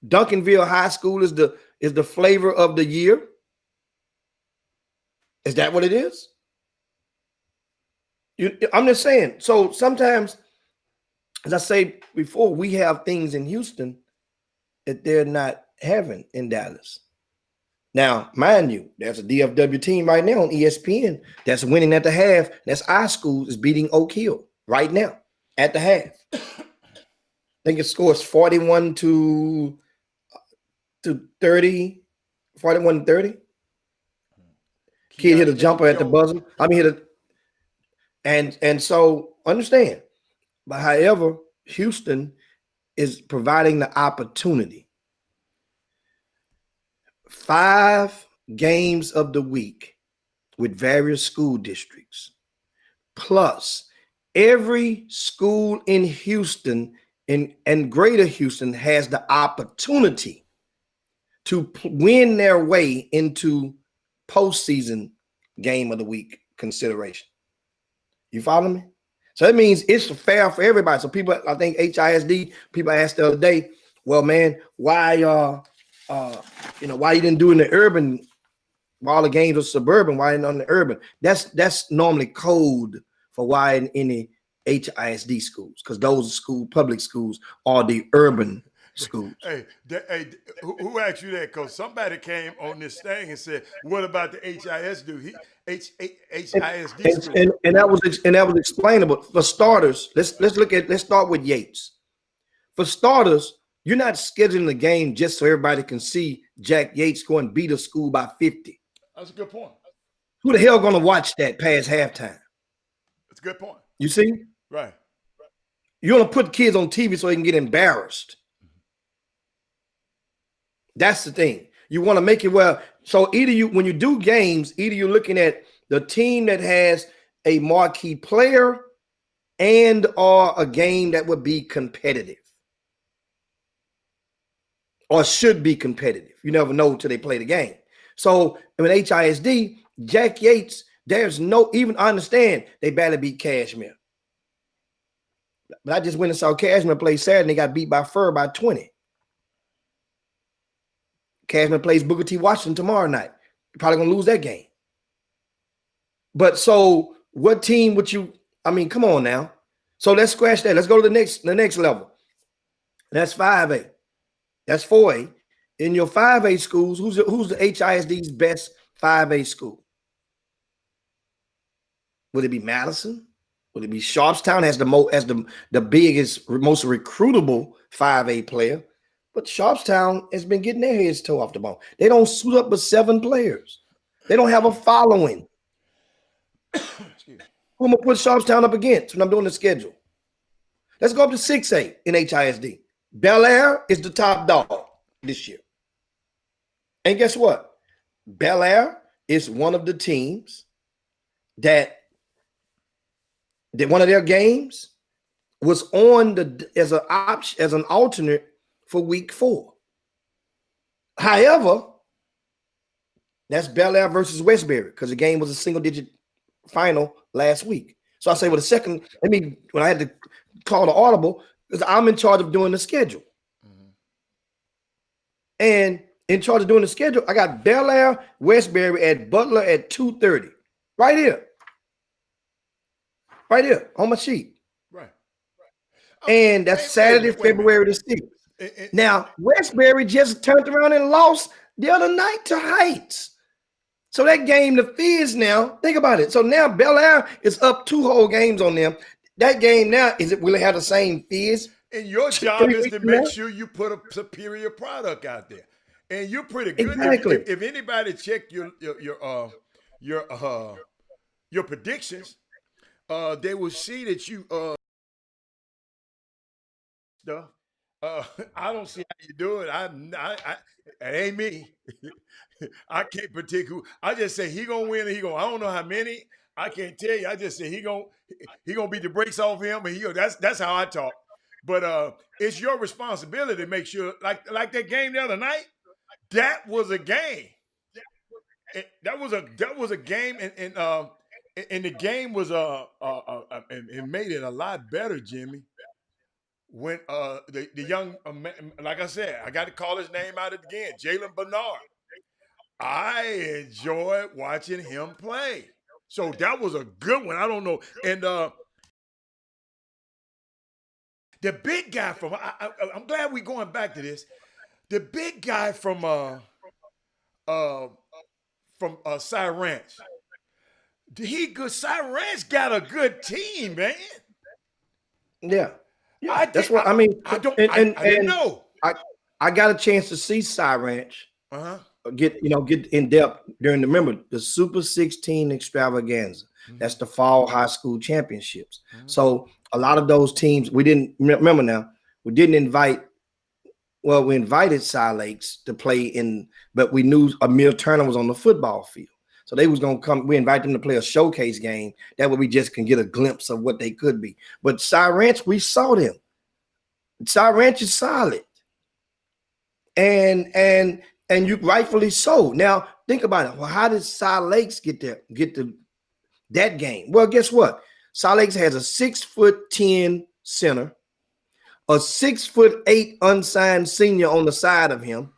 Duncanville High School is the flavor of the year? Is that what it is? I'm just saying. So sometimes, as I say before, we have things in Houston that they're not having in Dallas. Now, mind you, there's a DFW team right now on ESPN that's winning at the half. That's our school is beating Oak Hill right now at the half. I think it scores 41 to 30, 41 to 30. Kid hit a jumper at the buzzer. And so understand. But however, Houston is providing the opportunity. 5 games of the week with various school districts. Plus, every school in Houston and greater Houston has the opportunity to win their way into postseason game of the week consideration. You follow me? So that means it's fair for everybody. So people, I think HISD, people asked the other day, well, man, why why you didn't do in the urban while the games are suburban, why not in the urban? That's normally code for why in any HISD schools, because those public schools are the urban schools. Hey, who asked you that? Because somebody came on this thing and said, "What about the HISD? HISD And, school?" and that was explainable. For starters, let's start with Yates. For starters, you're not scheduling the game just so everybody can see Jack Yates go and beat a school by 50. That's a good point. Who the hell gonna watch that past halftime? That's a good point. You see? Right. You want to put kids on TV so they can get embarrassed. That's the thing. You want to make it well. So when you do games, either you're looking at the team that has a marquee player and or a game that would be competitive or should be competitive. You never know until they play the game. So in HISD, Jack Yates, there's no, even I understand they badly beat Cashmere. But I just went and saw Cashmere play Saturday and they got beat by Fur by 20. Cashmere plays Booker T. Washington tomorrow night. You're probably going to lose that game. But so what team would you, I mean, come on now. So let's scratch that. Let's go to the next level. That's 5A. That's 4A. In your 5A schools, who's the HISD's best 5A school? Would it be Madison? Would it be Sharpstown as the biggest, most recruitable 5A player? But Sharpstown has been getting their heads toe off the bone. They don't suit up with 7 players. They don't have a following. Who am I put Sharpstown up against when I'm doing the schedule? Let's go up to 6A in HISD. Bel Air is the top dog this year. And guess what? Bel Air is one of the teams that one of their games was on as an alternate for week 4. However, that's Bel Air versus Westbury because the game was a single-digit final last week. So I say, well, when I had to call the audible, because I'm in charge of doing the schedule. Mm-hmm. And in charge of doing the schedule, I got Bel Air, Westbury at Butler at 2:30. Right here. Right here on my sheet. Right. And that's Saturday, February the 6th. Now, Westbury just turned around and lost the other night to Heights. So that game, the Fizz now, think about it. So now Bel Air is up 2 whole games on them. That game now, will it have the same Fizz? And your job is to make sure you put a superior product out there. And you're pretty good. Exactly. If anybody checked your predictions, they will see that you stuff. I don't see how you do it. It ain't me. I can't predict who. I just say he gonna win. And I don't know how many. I can't tell you. I just say he gonna beat the brakes off him. And that's how I talk. But it's your responsibility to make sure. Like that game the other night. That was a game. That was a game, and the game was it made it a lot better, Jimmy. When the young like I said, I got to call his name out again, Jalen Bernard. I enjoyed watching him play. So that was a good one. I don't know, and the big guy from I'm glad we're going back to this. The big guy from Cy Ranch. Cy Ranch got a good team, man. Yeah. That's what I mean. I didn't know. I got a chance to see Cy Ranch get in depth during the Super 16 extravaganza. Mm-hmm. That's the fall high school championships. Mm-hmm. So a lot of those teams we didn't remember now. We didn't invite. Well, we invited Cy Lakes to play in, but we knew Amir Turner was on the football field. So they was going to come. We invited them to play a showcase game. That way we just can get a glimpse of what they could be. But Cy Ranch, we saw them. Cy Ranch is solid. And you rightfully so. Now, think about it. Well, how did Cy Lakes get to that game? Well, guess what? Salt Lake has a 6'10" center, a 6'8" unsigned senior on the side of him.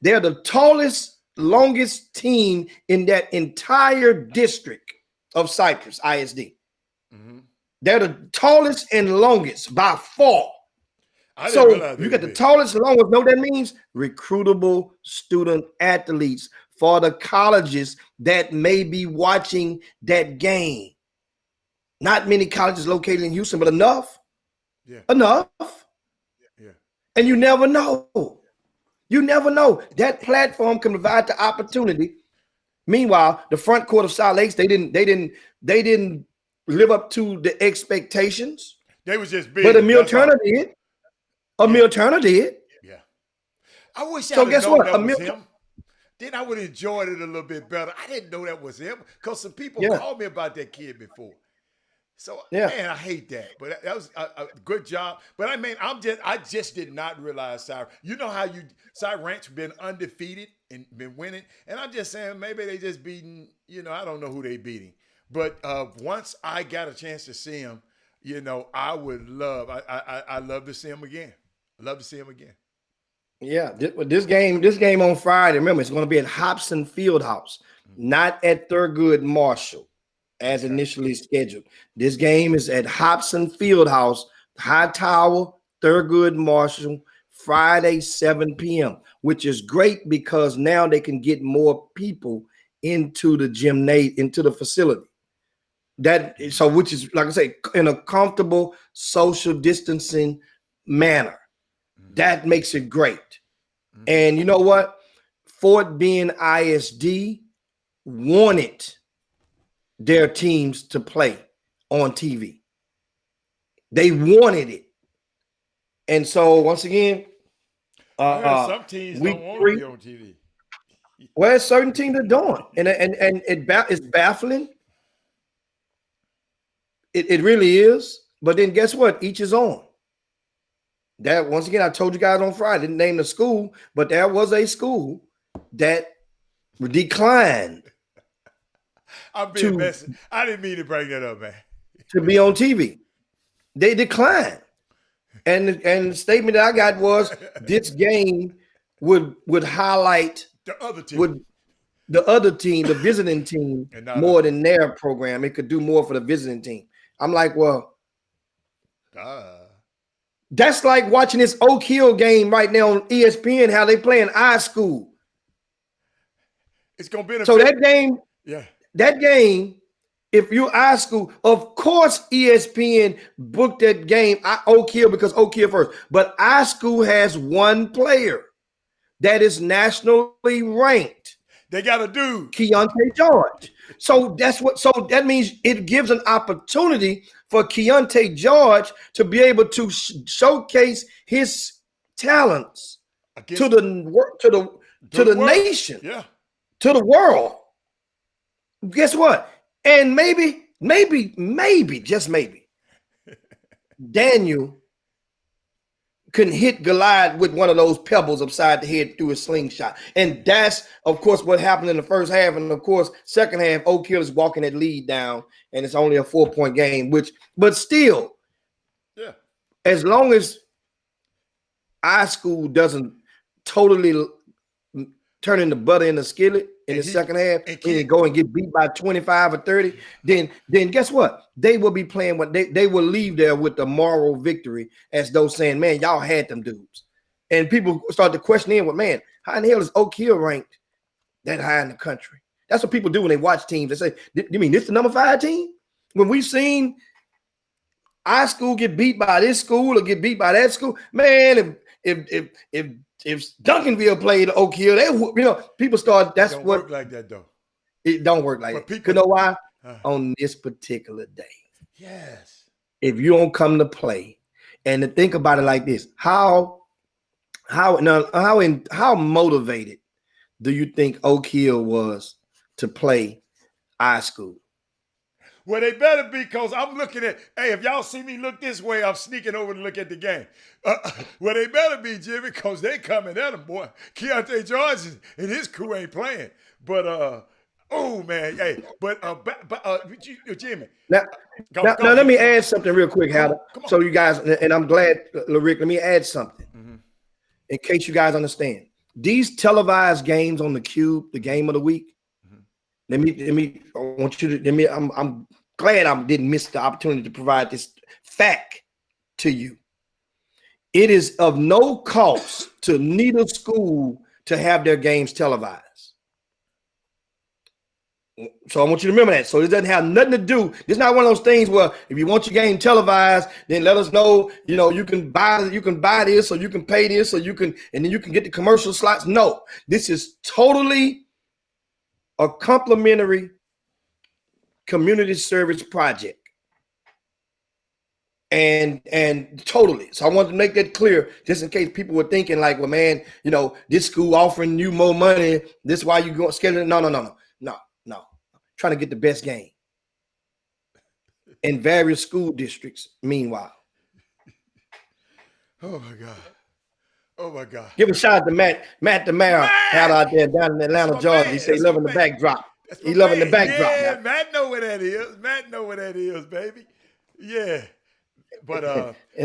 They're the tallest, longest team in that entire district of Cypress ISD. Mm-hmm. They're the tallest and longest by far. So you got the tallest and longest. Know what that means? Recruitable student athletes for the colleges that may be watching that game. Not many colleges located in Houston, but enough. Yeah. Enough. Yeah. And you never know. You never know. That platform can provide the opportunity. Meanwhile, the front court of Salt Lake, they didn't live up to the expectations. They was just big. But Emil Turner did. Emil Turner did. Yeah. I wish I so had guess known what? that was him. Then I would have enjoyed it a little bit better. I didn't know that was him because some people called me about that kid before. So man, I hate that. But that was a good job. But I mean, I just did not realize Cy. You know how Cy Ranch been undefeated and been winning, and I'm just saying maybe they just beating. I don't know who they beating. But once I got a chance to see him, I would love. I love to see him again. I love to see him again. Yeah, this game on Friday. Remember, it's going to be at Hobson Fieldhouse, not at Thurgood Marshall, as initially scheduled. This game is at Hobson Fieldhouse, High Tower, Thurgood Marshall, Friday, 7 p.m., which is great because now they can get more people into the gymnasium, into the facility. Which is, like I say, in a comfortable social distancing manner. That makes it great. And you know what? Fort Bend ISD wanted their teams to play on TV. They wanted it. And so once again, some teams don't want to be on TV. Well, certain teams are doing, and it's baffling. It really is. But then guess what? Each is on. That once again, I told you guys on Friday, didn't name the school, but there was a school that declined. I'm being messy. I didn't mean to bring that up, man. To be on TV. They declined. And the statement that I got was this game would highlight the other team. The visiting team, more than their program. It could do more for the visiting team. I'm like, well, that's like watching this Oak Hill game right now on ESPN, how they playing iSchool. It's gonna be so that game, if you're iSchool, of course ESPN booked that game Oak Hill because Oak Hill first. But iSchool has one player that is nationally ranked. They got a dude, Keontae George. So that means it gives an opportunity for Keontae George to be able to showcase his talents to the nation, to the world. Guess what? And maybe, just maybe, Daniel couldn't hit Goliath with one of those pebbles upside the head through a slingshot. And that's, of course, what happened in the first half. And, of course, second half, Oak Hill is walking that lead down, and it's only a 4-point game, but still, as long as iSchool doesn't totally turn into butter in the skillet in the second half and go and get beat by 25 or 30, then guess what? They will be playing what they will leave there with the moral victory, as though saying, man, y'all had them dudes. And people start to question in, well, man, how in the hell is Oak Hill ranked that high in the country? That's what people do when they watch teams. They say, you mean this the number 5 team? When we've seen our school get beat by this school or get beat by that school, man, if Duncanville played Oak Hill, people start. That's don't what work like that though. It don't work like that. You know why? On this particular day, yes. If you don't come to play, and to think about it like this, how motivated do you think Oak Hill was to play iSchool? Well, they better be, because I'm looking at, hey, if y'all see me look this way, I'm sneaking over to look at the game. Well, they better be, Jimmy, because they coming at him, boy. Keontae George and his crew ain't playing. But Oh man, hey, but Jimmy, Now, go, let Jimmy, me come on, add something real quick, come on, Howard. come on. So you guys, and I'm glad, Rick, let me add something Mm-hmm. in case you guys understand. These televised games on the Cube, the game of the week. Mm-hmm. I want you to, I'm glad I didn't miss the opportunity to provide this fact to you. It is of no cost to neither school to have their games televised. So I want you to remember that. So it doesn't have nothing to do. It's not one of those things where if you want your game televised, then let us know. You know, you can buy this, or you can pay this, or you can, and then you can get the commercial slots. No, this is totally a complimentary community service project. And totally. So I wanted to make that clear, just in case people were thinking like, well, man, you know, this school offering you more money. This is why you go schedule it. No. Trying to get the best game in various school districts. Meanwhile, Oh my God. Oh my God. give a shout out to Matt the mayor out there down in Atlanta, Georgia. He said he loving the backdrop. He loving the backdrop. Yeah, Now. Matt know what that is. Matt know what that is, baby. Yeah. But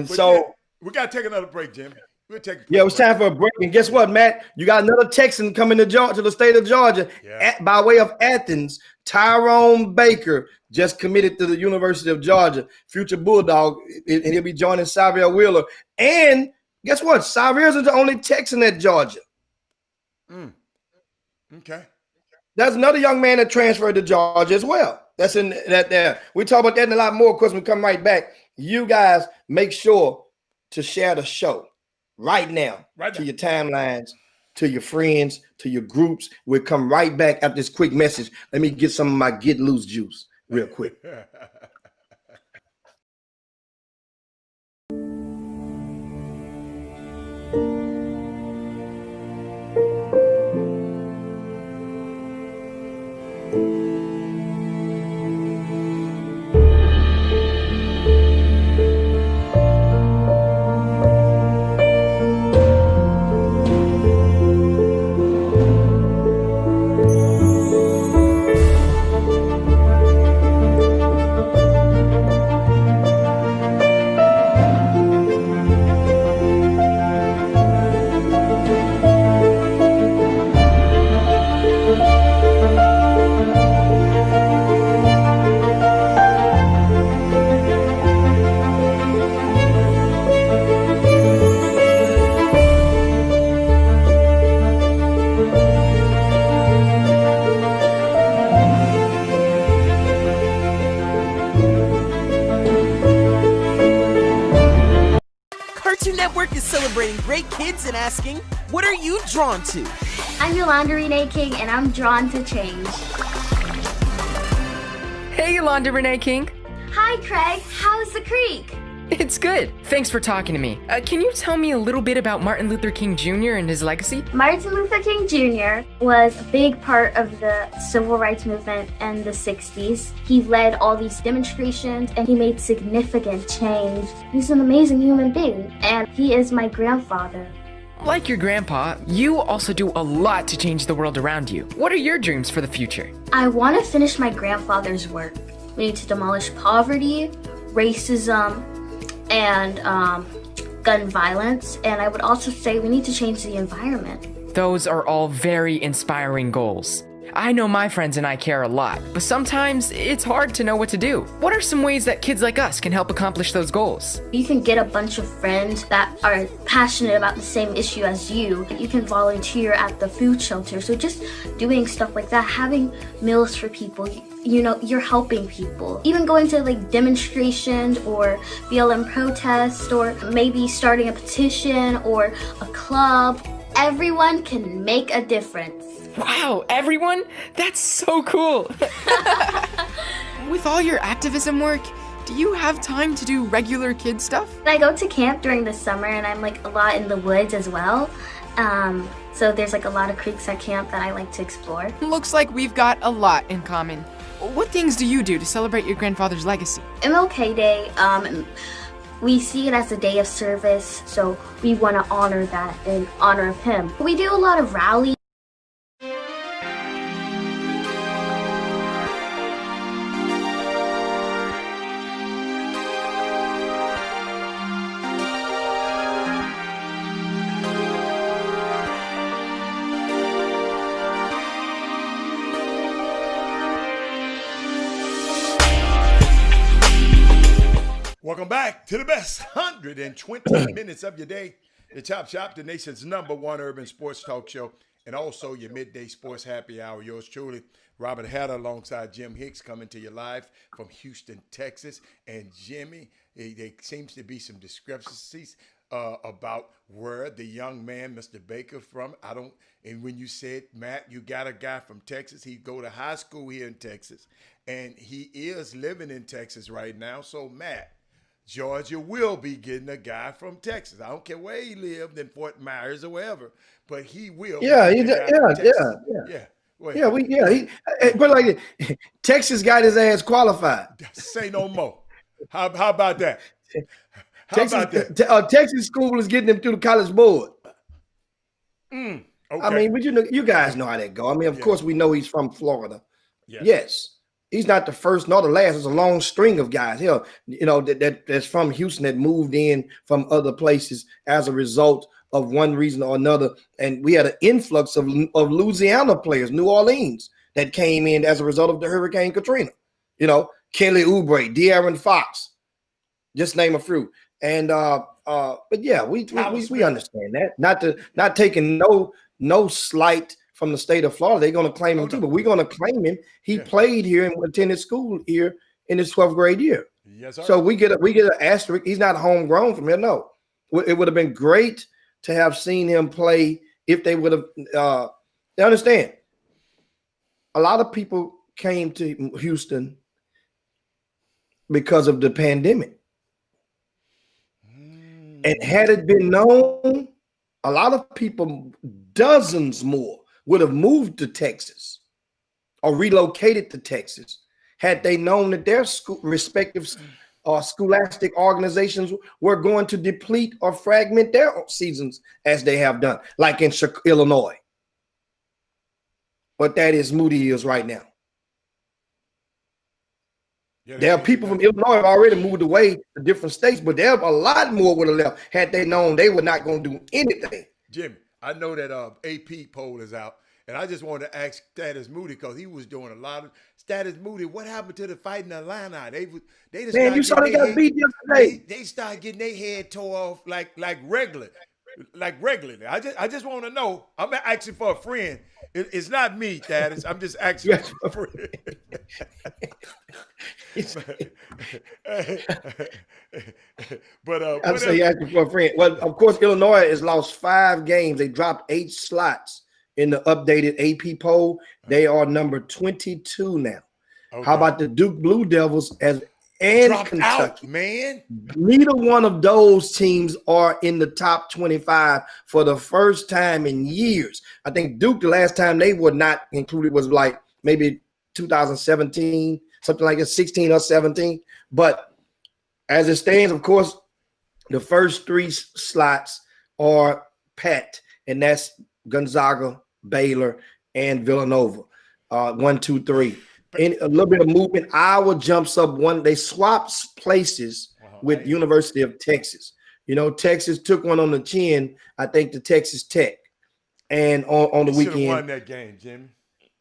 So yeah, we gotta take another break, Jimmy. We'll take a quick yeah, it's break. time for a break. And guess what, Matt? You got another Texan coming to Georgia, to the state of Georgia, by way of Athens. Tyrone Baker just committed to the University of Georgia, future Bulldog, and he'll be joining Xavier Wheeler. And guess what? Xavier is the only Texan at Georgia. Okay. There's another young man that transferred to Georgia as well. That's in that there. We talk about that and a lot more. Of course, we come right back. You guys make sure to share the show right now to your timelines, to your friends, to your groups. We'll come right back after this quick message. Let me get some of my get loose juice real quick. Cartoon Network is celebrating great kids and asking, what are you drawn to? I'm Yolanda Renee King, and I'm drawn to change. Hey, Yolanda Renee King. Hi, Craig. How's the creek? It's good. Thanks for talking to me. Can you tell me a little bit about Martin Luther King Jr. and his legacy? Martin Luther King Jr. was a big part of the civil rights movement in the 60s. He led all these demonstrations and he made significant change. He's an amazing human being, and he is my grandfather. Like your grandpa, you also do a lot to change the world around you. What are your dreams for the future? I want to finish my grandfather's work. We need to demolish poverty, racism, and gun violence. And I would also say we need to change the environment. Those are all very inspiring goals. I know my friends and I care a lot, but sometimes it's hard to know what to do. What are some ways that kids like us can help accomplish those goals? You can get a bunch of friends that are passionate about the same issue as you. You can volunteer at the food shelter. So just doing stuff like that, having meals for people, you know, you're helping people. Even going to like demonstrations or BLM protests, or maybe starting a petition or a club. Everyone can make a difference. Wow, everyone? That's so cool. With all your activism work, do you have time to do regular kid stuff? I go to camp during the summer, and I'm like a lot in the woods as well. So there's like a lot of creeks at camp that I like to explore. Looks like we've got a lot in common. What things do you do to celebrate your grandfather's legacy? MLK Day, we see it as a day of service, so we want to honor that in honor of him. We do a lot of rallies. Welcome back to the best 120 minutes of your day. The Chop Shop, the nation's #1 urban sports talk show, and also your midday sports happy hour. Yours truly, Robert Hatter, alongside Jim Hicks, coming to you live from Houston, Texas. And Jimmy, there seems to be some discrepancies about where the young man, Mr. Baker, from. I don't. And when you said, Matt, you got a guy from Texas. He go to high school here in Texas, and he is living in Texas right now. So, Matt, Georgia will be getting a guy from Texas. I don't care where he lived, in Fort Myers or wherever, but he will. Yeah, be getting a guy from Texas. yeah. Well, But like Texas got his ass qualified. say no more. How about that? How Texas, about that? Texas school is getting him through the college board. Okay. I mean, but you guys know how that go. I mean, of course, we know he's from Florida. Yes. He's not the first nor the last. There's a long string of guys here, that's from Houston that moved in from other places as a result of one reason or another. And we had an influx of Louisiana players, New Orleans, that came in as a result of the Hurricane Katrina. Kelly Oubre, De'Aaron Fox, just name a few. And but yeah, we understand that. Not taking no slight from the state of Florida. They're going to claim him too, but we're going to claim him. He played here and attended school here in his 12th grade year. Yes, sir. So we get an asterisk. He's not homegrown from here. No, it would have been great to have seen him play if they would have. They understand. A lot of people came to Houston because of the pandemic, and had it been known, a lot of people, dozens more, would have moved to Texas or relocated to Texas had they known that their respective scholastic organizations were going to deplete or fragment their seasons as they have done, like in Illinois. But that is Moody is right now. There are people from Illinois have already moved away to different states, but there a lot more would have left had they known they were not going to do anything. Jimmy, I know that AP poll is out, and I just wanted to ask Status Moody because he was doing a lot of Status Moody. What happened to the fight in Atlanta? They just Man, you saw they got beat yesterday. They started getting their head tore off like regularly. I just want to know. I'm asking for a friend. It's not me, Status. I'm just asking for a friend. But I'm saying you asking for a friend. Well, of course, Illinois has lost 5 games. They dropped 8 slots in the updated AP poll. They are number 22 now. Okay. How about the Duke Blue Devils and dropped Kentucky? Out, man. Neither one of those teams are in the top 25 for the first time in years. I think Duke, the last time they were not included was like maybe 2017, something like that, 16 or 17. But as it stands, of course, the first 3 slots are pat, and that's Gonzaga, Baylor, and Villanova. 1, 2, 3. In a little bit of movement, Iowa jumps up one. They swapped places with University of Texas. Texas took one on the chin, I think, to Texas Tech. And on the weekend. Should have won that game, Jimmy.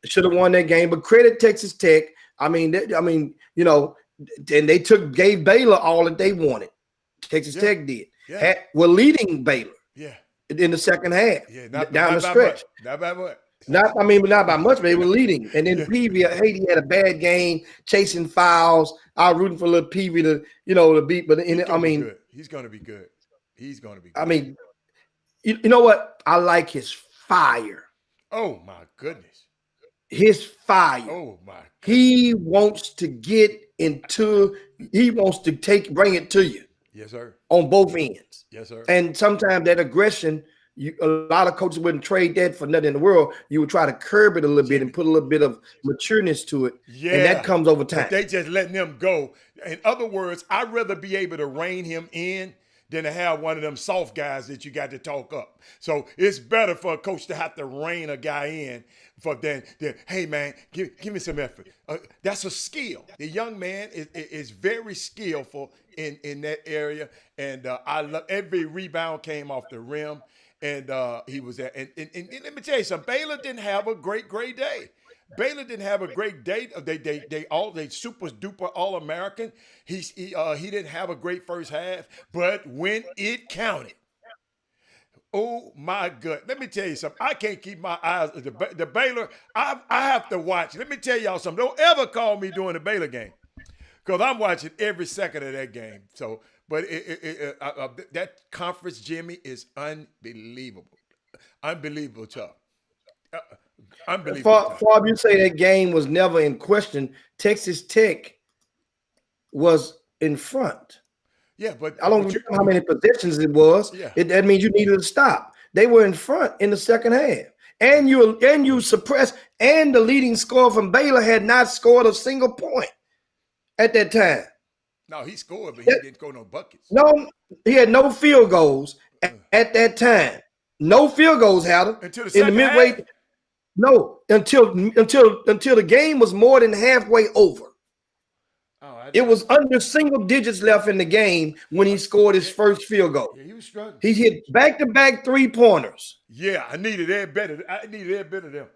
Should have won that game, but credit Texas Tech. And they gave Baylor all that they wanted. Texas Tech did. Yeah. Were leading Baylor. Yeah. In the second half. Yeah, down the stretch. Not by much. Not by much, but they were leading. And then Peavy, Haiti had a bad game, chasing fouls. I was rooting for little Peavy to beat. But he's going to be good. He's going to be good. I mean, you know what? I like his fire. Oh my goodness. His fire. Oh my goodness. He wants to bring it to you. Yes, sir. On both ends. Yes, sir. And sometimes that aggression, a lot of coaches wouldn't trade that for nothing in the world. You would try to curb it a little bit and put a little bit of matureness to it. Yeah. And that comes over time. But they just letting them go. In other words, I'd rather be able to rein him in than to have one of them soft guys that you got to talk up. So it's better for a coach to have to rein a guy in than hey, man, give me some effort. That's a skill. The young man is very skillful in that area. And I love every rebound came off the rim. And he was there. And let me tell you something. Baylor didn't have a great day. Baylor didn't have a great day. They super duper all American. He didn't have a great first half, but when it counted, oh my God! Let me tell you something. I can't keep my eyes the Baylor. I have to watch. Let me tell y'all something. Don't ever call me during the Baylor game because I'm watching every second of that game. So, but that conference, Jimmy, is unbelievable, unbelievable tough. Unbelievable. Farb, you say that game was never in question. Texas Tech was in front. Yeah, but I don't know how many possessions it was. Yeah. That means you needed to stop. They were in front in the second half. And you suppressed, and the leading scorer from Baylor had not scored a single point at that time. No, he scored, but he didn't score no buckets. No, he had no field goals at that time. No field goals, Hatter. Until the second midway. half? No, until the game was more than halfway over. It was under single digits left in the game when he scored his first field goal. Yeah, he was struggling. He hit back-to-back 3-pointers. Yeah, I needed that better. I needed that better than them.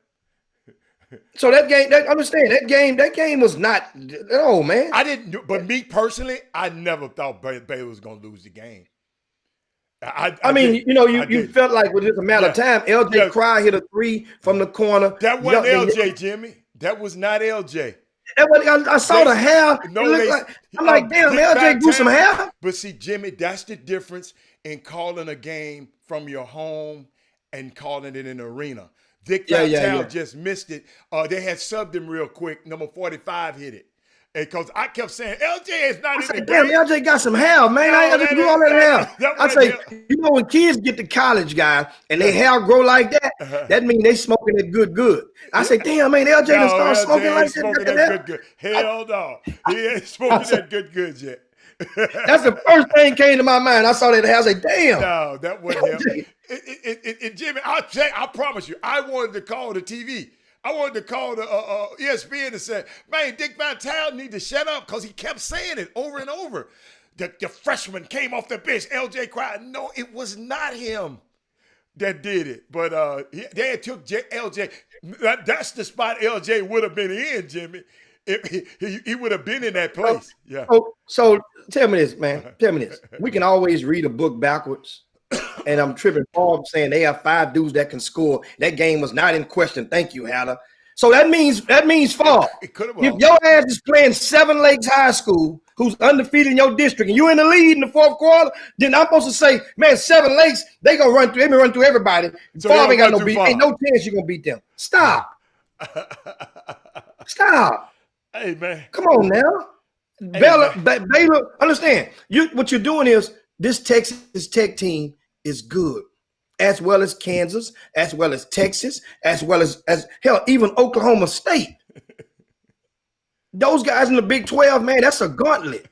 So that game, understand that game was not. Oh man, I didn't. But me personally, I never thought Baylor was going to lose the game. I mean, you felt like with just a matter of time. LJ Cry hit a 3 from the corner. That wasn't LJ, Jimmy. That was not LJ. I saw the hair. I'm like, damn, LJ do some hair. But see, Jimmy, that's the difference in calling a game from your home and calling it an arena. Dick Vitale just missed it. They had subbed him real quick. Number 45 hit it. Because I kept saying, LJ is not in the game. Damn, LJ got some hair, man. I just do all that hair. I say, when kids get to college, guys, and their hair grow like that, that means they smoking it good. I say, damn, man, LJ done start smoking like that. Good. Hell no. He ain't smoking that good yet. That's the first thing came to my mind. I saw that hair. I said, damn. No, that wasn't him. Jimmy, I promise you, I wanted to call the TV. I wanted to call the ESPN and say, man, Dick Vitale need to shut up because he kept saying it over and over. The freshman came off the bench. LJ cried. No, it was not him that did it. But they took LJ. That's the spot LJ would have been in, Jimmy. He would have been in that place. Yeah. So tell me this, man. Tell me this. We can always read a book backwards. And I'm tripping Bob saying they have 5 dudes that can score. That game was not in question. Thank you, Hatter. So that means fall. If your ass is playing 7 Lakes High School, who's undefeated in your district, and you in the lead in the 4th quarter, then I'm supposed to say, man, 7 Lakes, they gonna run through everybody. So Favre ain't got no beat. Ain't no chance you're gonna beat them. Stop. Stop. Hey man. Come on now. Baylor, understand. What you're doing is this Texas Tech team is good, as well as Kansas, as well as Texas, as well as hell, even Oklahoma State. Those guys in the Big 12, man, that's a gauntlet.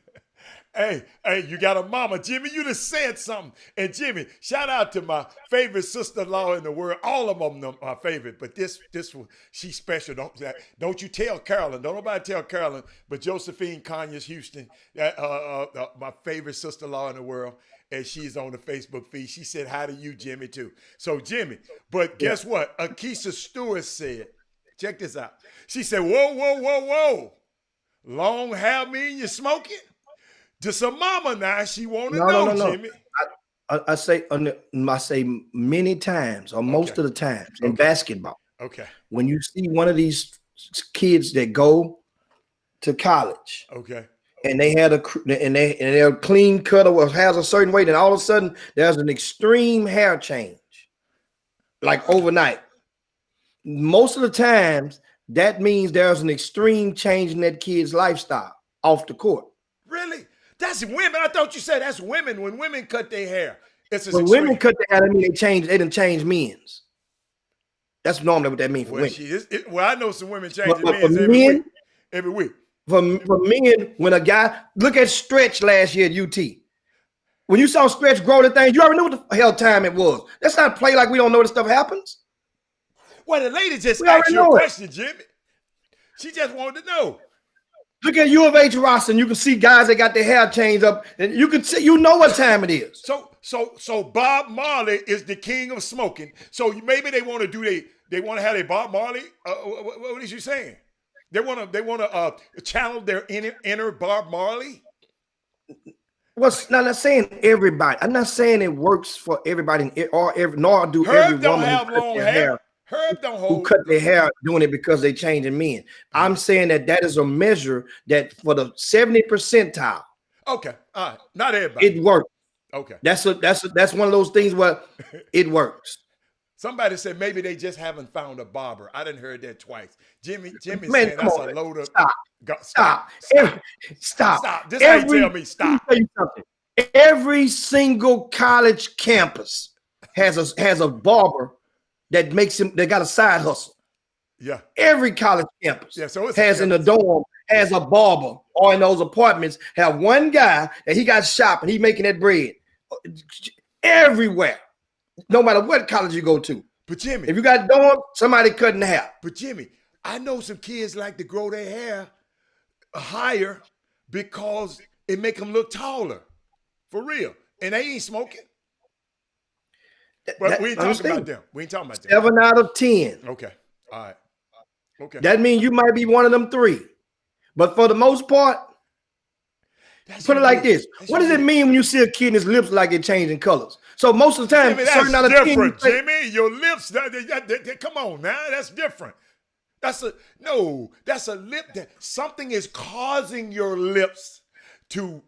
Hey, you got a mama. Jimmy, you just said something. And Jimmy, shout out to my favorite sister-in-law in the world. All of them are my favorite, but this one, she's special. Don't you tell Carolyn. Don't nobody tell Carolyn, but Josephine Conyers Houston, my favorite sister-in-law in the world, and she's on the Facebook feed. She said hi to you, Jimmy, too. So, Jimmy, but guess what? Akisa Stewart said, check this out. She said, whoa. Long hair mean you smoking? Just a mama now, she want to know, Jimmy. I say many times, or most of the times in basketball. Okay. When you see one of these kids that go to college, okay, and they had they're clean cut or has a certain weight, and all of a sudden there's an extreme hair change, like overnight. Most of the times, that means there's an extreme change in that kid's lifestyle off the court. Really? That's women. I thought you said that's women. When women cut their hair, when women cut their hair, I mean they didn't change men's. That's normally what that means for women. Well, I know some women change men's every week. For men, when a guy look at Stretch last year at UT, when you saw Stretch grow the thing, you already knew what the hell time it was. Let's not play like we don't know this stuff happens. Well, the lady just asked you a question, Jimmy. She just wanted to know. Look at U of H roster, and you can see guys that got their hair changed up, and you can see, you know what time it is. So Bob Marley is the king of smoking. So maybe they want to do they want to have a Bob Marley. What is you saying? They want to channel their inner Bob Marley. Not saying everybody. I'm not saying it works for everybody, nor do Herb every don't woman have long hair. Herb don't hold. Who cut their hair doing it because they changing men. I'm saying that is a measure that for the 70th percentile. Okay, all right, not everybody. It works. Okay, that's one of those things where it works. Somebody said maybe they just haven't found a barber. I didn't heard that twice. Jimmy Man, said that's a load of stop. Just how you tell me stop. Let me tell you something. Every single college campus has a barber that got a side hustle. Yeah. Every college campus so has in the dorm has a barber, or in those apartments have one guy that he got shop and he making that bread. Everywhere. No matter what college you go to. But Jimmy, if you got dorm, somebody cutting the hair. But Jimmy, I know some kids like to grow their hair higher because it make them look taller. For real. And they ain't smoking. But we ain't talking about them. We ain't talking about them. 7 out of 10. Okay. All right. Okay. That means you might be one of them 3. But for the most part, put it like this. What does it mean when you see a kid and his lips like they're changing colors? So most of the time, Jimmy, that's different, Jimmy. Your lips, come on now. That's different. That's a lip that something is causing your lips to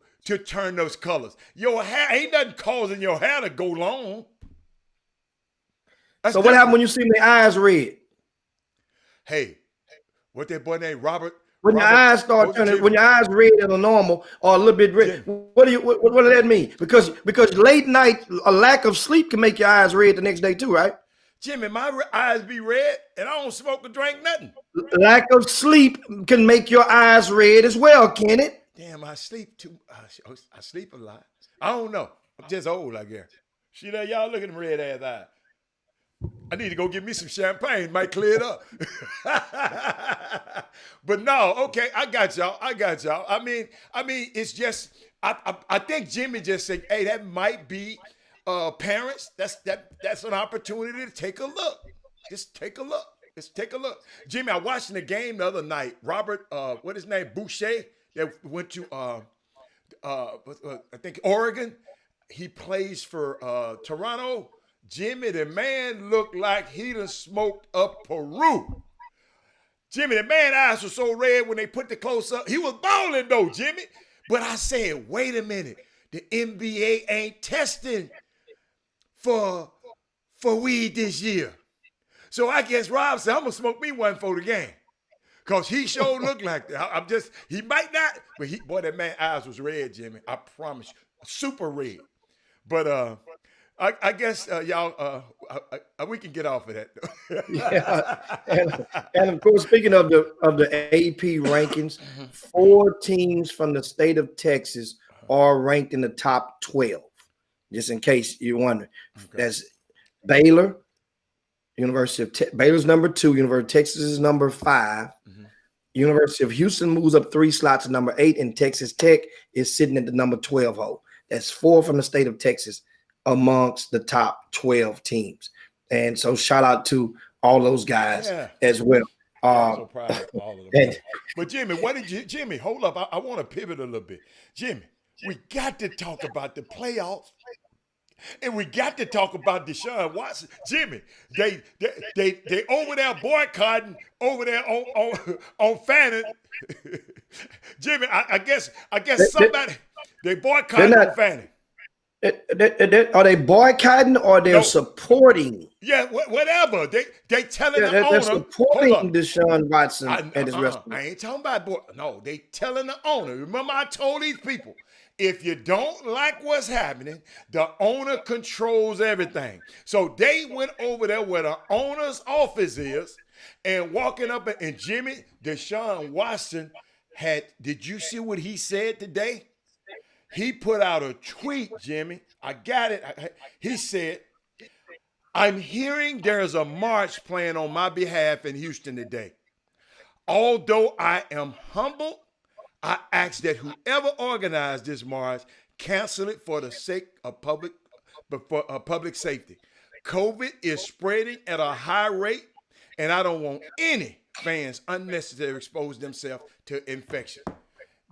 turn those colors. Your hair ain't nothing causing your hair to go long. So what happened when you see their eyes red? Hey, what that boy named Robert? When your eyes start turning, when your eyes red and are normal or a little bit red, what does that mean? Because late night, a lack of sleep can make your eyes red the next day too, right? Jimmy, my eyes be red and I don't smoke or drink nothing. Lack of sleep can make your eyes red as well, can it? Damn, I sleep too. I sleep a lot. I don't know. I'm just old, I guess. See that? Y'all look at them red ass eyes. I need to go get me some champagne. Might clear it up. But no, okay, I got y'all. I mean, it's just I think Jimmy just said, hey, that might be parents. That's an opportunity to take a look. Just take a look. Jimmy, I watched the game the other night. Robert, what his name? Boucher, that went to I think Oregon. He plays for Toronto. Jimmy, the man looked like he done smoked up Peru. Jimmy, the man eyes were so red when they put the close up. He was balling though, Jimmy. But I said, wait a minute. The NBA ain't testing for weed this year. So I guess Rob said, I'm going to smoke me one for the game. Because he sure looked like that. He might not, but boy, that man's eyes was red, Jimmy. I promise you. Super red. But I guess y'all, we can get off of that. Yeah, and of course, speaking of the AP rankings, 4 teams from the state of Texas are ranked in the top 12. Just in case you're wondering, that's Baylor, University of Baylor's number 2, University of Texas is number 5. University of Houston moves up 3 slots to number 8, and Texas Tech is sitting at the number 12 hole. That's 4 from the state of Texas amongst the top 12 teams. And so shout out to all those guys as well. I'm so proud of all of them. But Jimmy, hold up. I want to pivot a little bit. Jimmy, we got to talk about the playoffs. And we got to talk about Deshaun Watson. Jimmy, they over there boycotting over there on Fannin. Jimmy, I guess somebody they boycotting on Fannin. Are they boycotting or they're supporting? Yeah, whatever. They telling the owner. They're supporting Deshaun Watson at his restaurant. I ain't talking about boy. No, they telling the owner. Remember, I told these people, if you don't like what's happening, the owner controls everything. So they went over there where the owner's office is and walking up and Jimmy, Deshaun Watson did you see what he said today? He put out a tweet, Jimmy. I got it. He said, I'm hearing there's a march planned on my behalf in Houston today. Although I am humbled, I ask that whoever organized this march cancel it for the sake of public safety. COVID is spreading at a high rate, and I don't want any fans unnecessarily expose themselves to infection.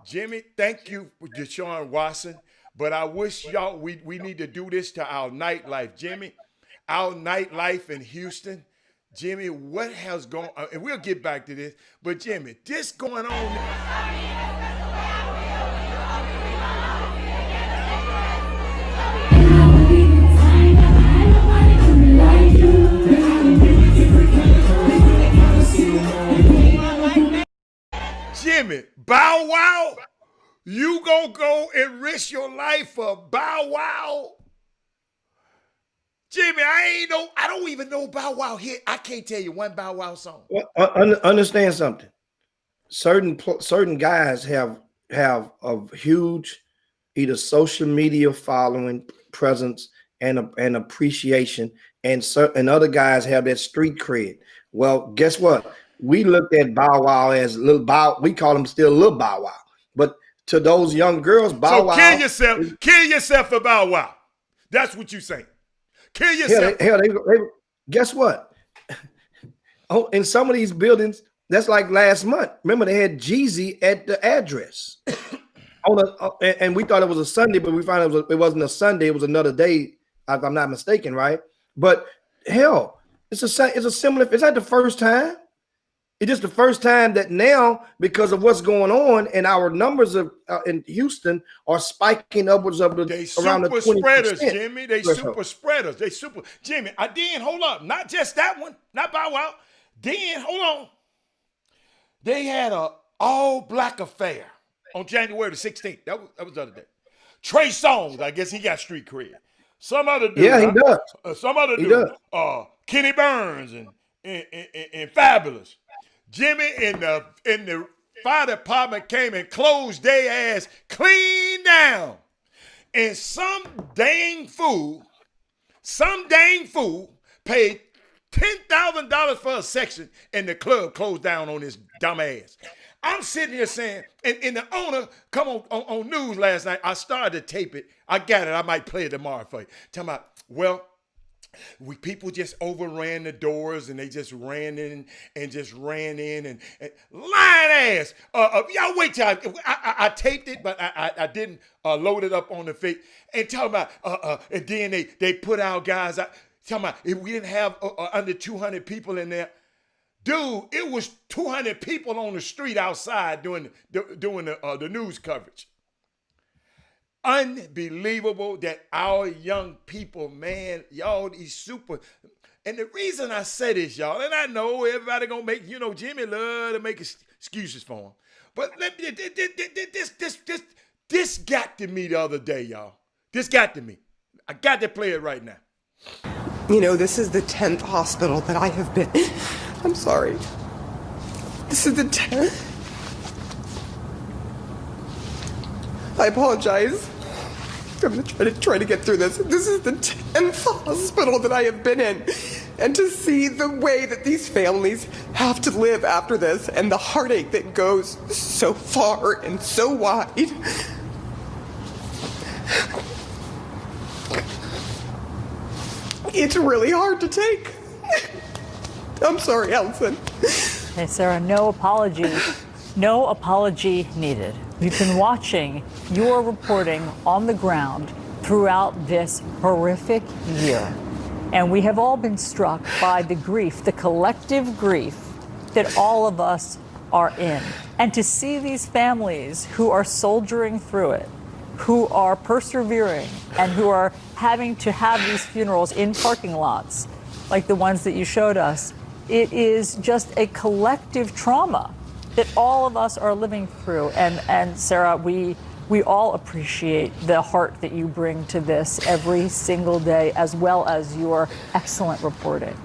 Jimmy, thank you, Deshaun Watson, but I wish y'all, we need to do this to our nightlife. Jimmy, our nightlife in Houston, Jimmy, what has gone on, and we'll get back to this, but Jimmy, this going on. Jimmy, Bow Wow, you gonna go and risk your life for Bow Wow? Jimmy, I don't even know Bow Wow hit. I can't tell you one Bow Wow song. Well, understand something. Certain guys have a huge either social media following, presence, and appreciation, and other guys have that street cred. Well, guess what? We looked at Bow Wow as little Bow. We call him still little Bow Wow, but to those young girls, Bow Wow. Kill yourself for Bow Wow. That's what you saying. Kill yourself. Guess what? Oh, in some of these buildings, that's like last month. Remember, they had Jeezy at the address. And we thought it was a Sunday, but we found it wasn't a Sunday. It was another day, if I'm not mistaken, right? But hell, it's a similar. It's not the first time. It's just the first time that now, because of what's going on, and our numbers in Houston are spiking upwards of around the 20%. Spreaders, Jimmy. They super spreaders. Jimmy. Hold up. Not just that one. Not Bow Wow. Then hold on. They had a all-black affair on January the 16th. That was the other day. Trey Songz, I guess he got street cred. Some other dude. Yeah, he does. Some other dude. Kenny Burns and Fabulous. Jimmy in the fire department came and closed their ass clean down. And some dang fool paid $10,000 for a section and the club closed down on his dumb ass. I'm sitting here saying, and the owner come on news last night. I started to tape it. I got it. I might play it tomorrow for you. Talking about, well, people just overran the doors and they just ran in and lying ass. Y'all wait till I taped it, but I didn't load it up on the fake. And talking about, and then they put our guys out. Talking about if we didn't have under 200 people in there. Dude, it was 200 people on the street outside doing the news coverage. Unbelievable that our young people, man, y'all, these super. And the reason I say this, y'all, and I know everybody gonna make, Jimmy love to make excuses for him. But this got to me the other day, y'all. This got to me. I got to play it right now. This is the 10th hospital that I have been. I'm sorry. This is the 10th. I apologize. I'm going to try to get through this. This is the 10th hospital that I have been in. And to see the way that these families have to live after this and the heartache that goes so far and so wide. It's really hard to take. I'm sorry, Allison. Hey, Sarah, no apology. No apology needed. We've been watching your reporting on the ground throughout this horrific year. And we have all been struck by the grief, the collective grief that all of us are in. And to see these families who are soldiering through it, who are persevering, and who are having to have these funerals in parking lots, like the ones that you showed us, it is just a collective trauma that all of us are living through. And Sarah, we all appreciate the heart that you bring to this every single day, as well as your excellent reporting.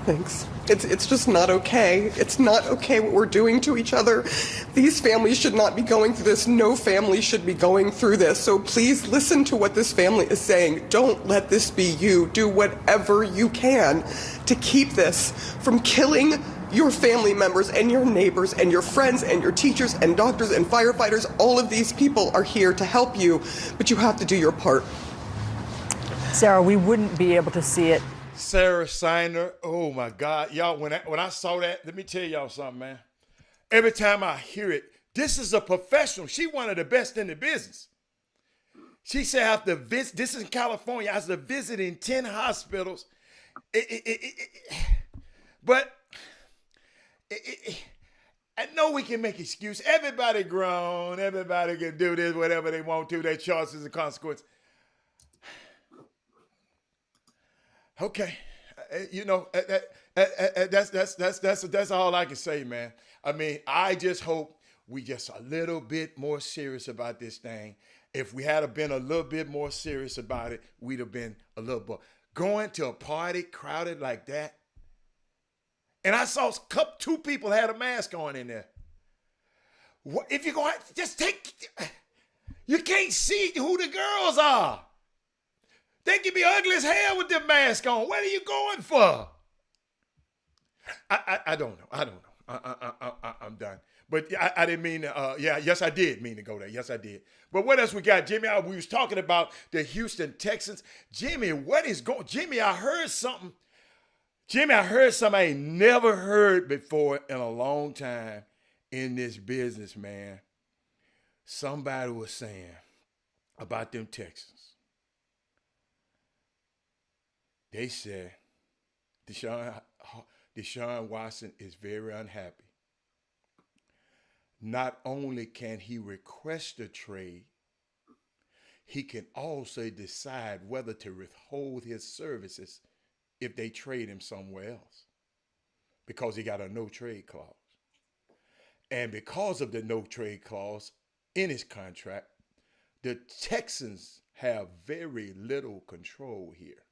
Thanks. It's just not okay. It's not okay what we're doing to each other. These families should not be going through this. No family should be going through this. So please listen to what this family is saying. Don't let this be you. Do whatever you can to keep this from killing Your family members and your neighbors and your friends and your teachers and doctors and firefighters, all of these people are here to help you, but you have to do your part. Sarah, we wouldn't be able to see it. Sarah Signer, oh my God. Y'all, when I saw that, let me tell y'all something, man. Every time I hear it, this is a professional. She one of the best in the business. She said after visit, this is in California, after visiting 10 hospitals, I know we can make excuses. Everybody grown. Everybody can do this, whatever they want to. Their choices and consequences. Okay, that's all I can say, man. I mean, I just hope we just a little bit more serious about this thing. If we had been a little bit more serious about it, we'd have been a little more. Going to a party crowded like that, and I saw two people had a mask on in there. What, if you're going, just take. You can't see who the girls are. They can be ugly as hell with their mask on. What are you going for? I don't know. I don't know. I'm done. But I didn't mean to, yes, I did mean to go there. Yes, I did. But what else we got, Jimmy? We was talking about the Houston Texans. Jimmy, what is going, Jimmy, I heard something. Jimmy, I heard something I ain't never heard before in a long time in this business, man. Somebody was saying about them Texans. They said Deshaun Watson is very unhappy. Not only can he request a trade, he can also decide whether to withhold his services if they trade him somewhere else, because he got a no trade clause. And because of the no trade clause in his contract, the Texans have very little control here.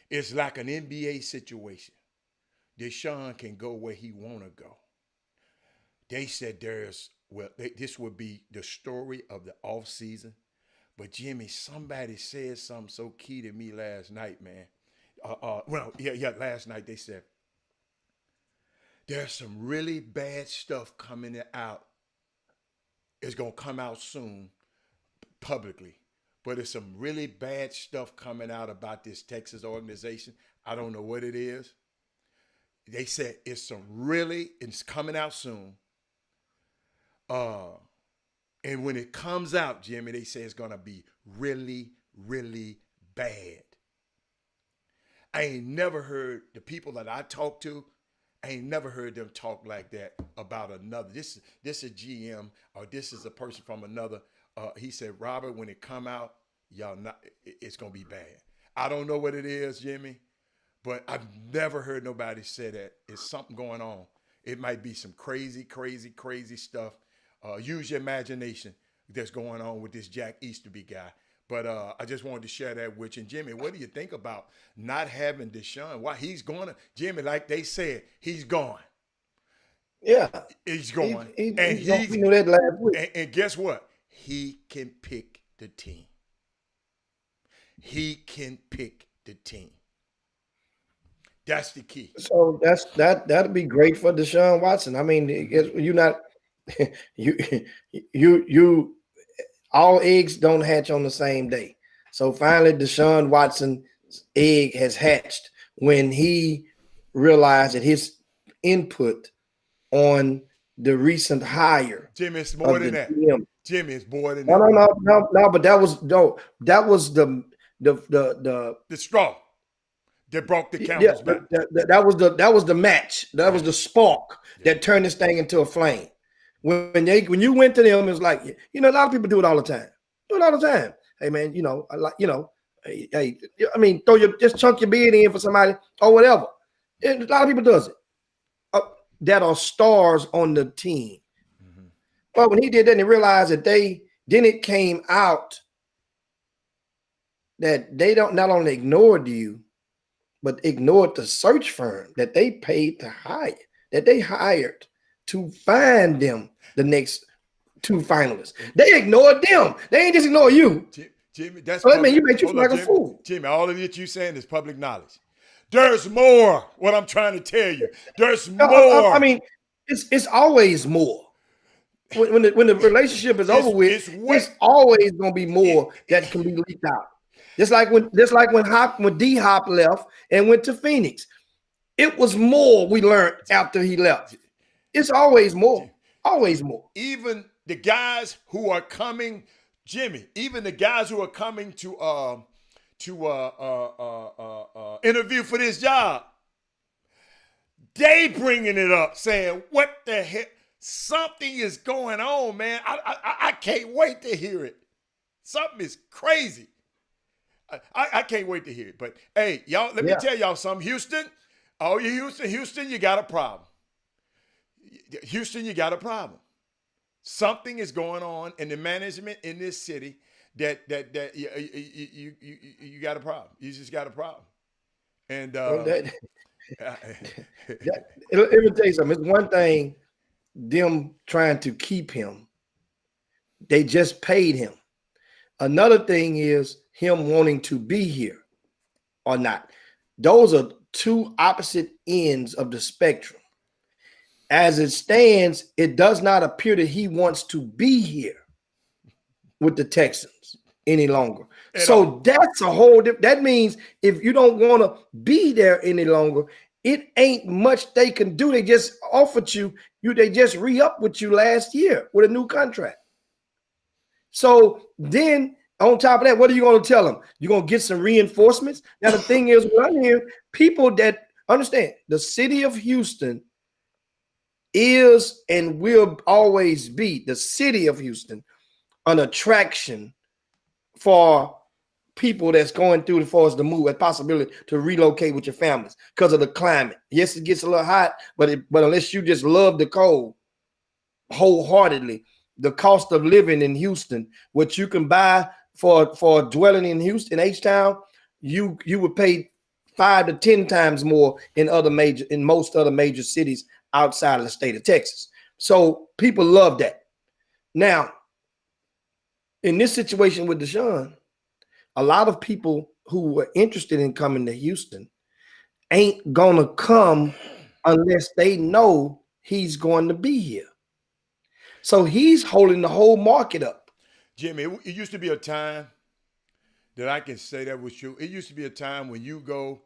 It's like an NBA situation. Deshaun can go where he want to go. They said this would be the story of the offseason. But Jimmy, somebody said something so key to me last night, man. Last night they said, there's some really bad stuff coming out. It's going to come out soon publicly. But there's some really bad stuff coming out about this Texas organization. I don't know what it is. They said it's coming out soon. And when it comes out, Jimmy, they say it's going to be really, really bad. I ain't never heard the people that I talk to, I ain't never heard them talk like that about another. This is a GM, or this is a person from another. He said, Robert, when it come out, it's going to be bad. I don't know what it is, Jimmy, but I've never heard nobody say that. It's something going on. It might be some crazy, crazy, crazy stuff. Use your imagination that's going on with this Jack Easterby guy. But I just wanted to share that with you. And Jimmy, what do you think about not having Deshaun? Why he's going to, Jimmy, like they said, he's gone. Yeah. He's going. We knew that last week. And guess what? He can pick the team. He can pick the team. That's the key. So that'd be great for Deshaun Watson. I mean, you're not you all eggs don't hatch on the same day. So finally, Deshaun Watson's egg has hatched when he realized that his input on the recent hire. Jimmy, it's more than that. Jimmy, it's more than that. No. But that was the straw that broke the camel's back. That was the match. That was the spark that turned this thing into a flame. When you went to them, it was like, a lot of people do it all the time. Hey man, hey, I mean, just chunk your bid in for somebody or whatever. A lot of people does it. That are stars on the team. Mm-hmm. But when he did that, and he realized that it came out that they don't not only ignored you, but ignored the search firm that they paid to hire, that they hired to find them the next two finalists. They ignored them. They ain't just ignore you. Jimmy, that's you make you feel like a fool. Jimmy, all of it you saying is public knowledge. There's more. What I'm trying to tell you. There's more. I mean, it's always more. When the relationship is over with, it's always gonna be more that can be leaked out. Just like when D Hop left and went to Phoenix, it was more we learned after he left. It's always more, always more. Even the guys who are coming, Jimmy, even the guys who are coming to interview for this job, they bringing it up, saying, "What the heck? Something is going on, man. I can't wait to hear it. Something is crazy. I can't wait to hear it." But hey, y'all, let me tell y'all something. Houston, oh, Houston, you got a problem. Houston, you got a problem. Something is going on in the management in this city that you got a problem. You just got a problem. And let me tell you something. It's one thing them trying to keep him. They just paid him. Another thing is him wanting to be here or not. Those are two opposite ends of the spectrum. As it stands, it does not appear that he wants to be here with the Texans any longer. So that's a whole different. That means if you don't want to be there any longer, it ain't much they can do. They just offered you, they just re-up with you last year with a new contract. So then on top of that, what are you going to tell them? You're going to get some reinforcements? Now, the thing is, what I'm hearing, people that understand the city of Houston is and will always be, the city of Houston, an attraction for people that's going through as far as the move, a possibility to relocate with your families because of the climate. Yes, it gets a little hot, but unless you just love the cold wholeheartedly, the cost of living in Houston, what you can buy for dwelling in Houston, H-Town, you would pay 5 to 10 times more in most other major cities outside of the state of Texas. So people love that. Now, in this situation with Deshaun, a lot of people who were interested in coming to Houston ain't gonna come unless they know he's going to be here. So he's holding the whole market up. Jimmy, it used to be a time that I can say that was true. It used to be a time when you go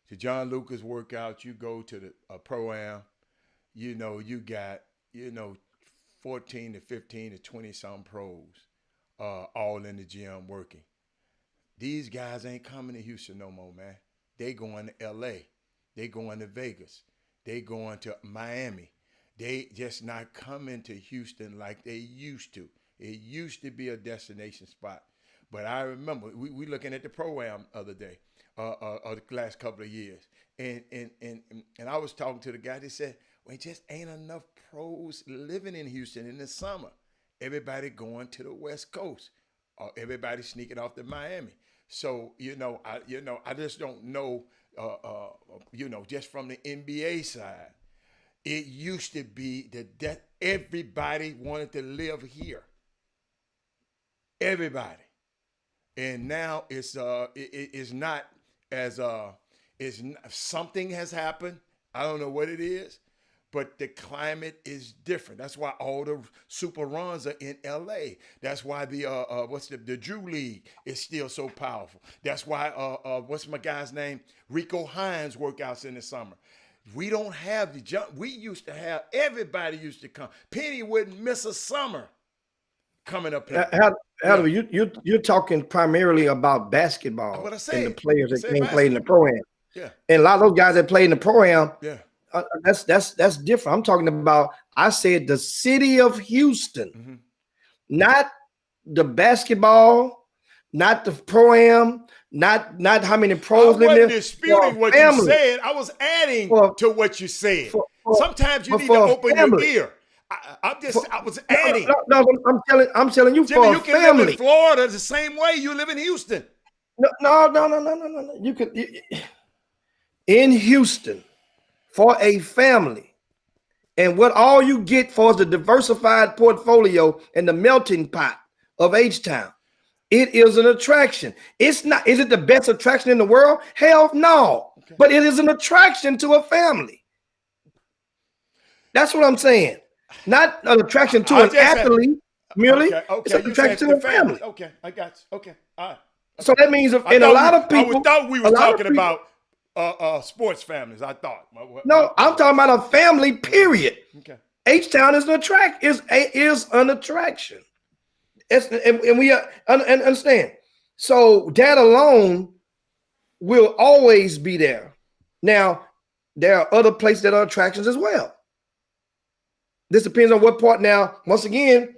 to John Lucas workout, you go to the Pro-Am, you got, 14 to 15 to 20 some pros all in the gym working. These guys ain't coming to Houston no more, man. They going to LA. They going to Vegas. They going to Miami. They just not coming to Houston like they used to. It used to be a destination spot. But I remember we looking at the Pro-Am the other day, the last couple of years. And I was talking to the guy that said, well, it just ain't enough pros living in Houston in the summer. Everybody going to the West Coast. Or everybody sneaking off to Miami. So, I just don't know, just from the NBA side, it used to be that everybody wanted to live here. Everybody. And now it's not as something has happened. I don't know what it is, but the climate is different. That's why all the super runs are in LA. That's why the Drew League is still so powerful. That's why what's my guy's name? Rico Hines workouts in the summer. We don't have the jump. We used to have, everybody used to come. Penny wouldn't miss a summer coming up here. You're talking primarily about basketball and the players that came play in the Pro-Am. Yeah. And a lot of those guys that play in the Pro-Am, yeah. That's different. I'm talking about, I said the city of Houston, not the basketball, not the Pro-Am, not how many pros live there. I wasn't disputing what you said. I was adding to what you said. Sometimes you need to open your ear. I was adding. No, I'm telling you, Jimmy, for you a can family. live in Florida the same way you live in Houston. No. You could in Houston for a family, and what all you get for is the diversified portfolio and the melting pot of H-Town. It is an attraction. It's not. Is it the best attraction in the world? Hell no. but it is an attraction to a family. That's what I'm saying. Not an attraction to an athlete merely. It's an attraction to a family. Okay, I got you. Okay, all right. So that means, and a lot of people. I thought we were talking about sports families. I thought. No, I'm talking about a family. Period. Okay. H-Town is an attraction. And we understand. So that alone will always be there. Now, there are other places that are attractions as well. This depends on what part. Now, once again,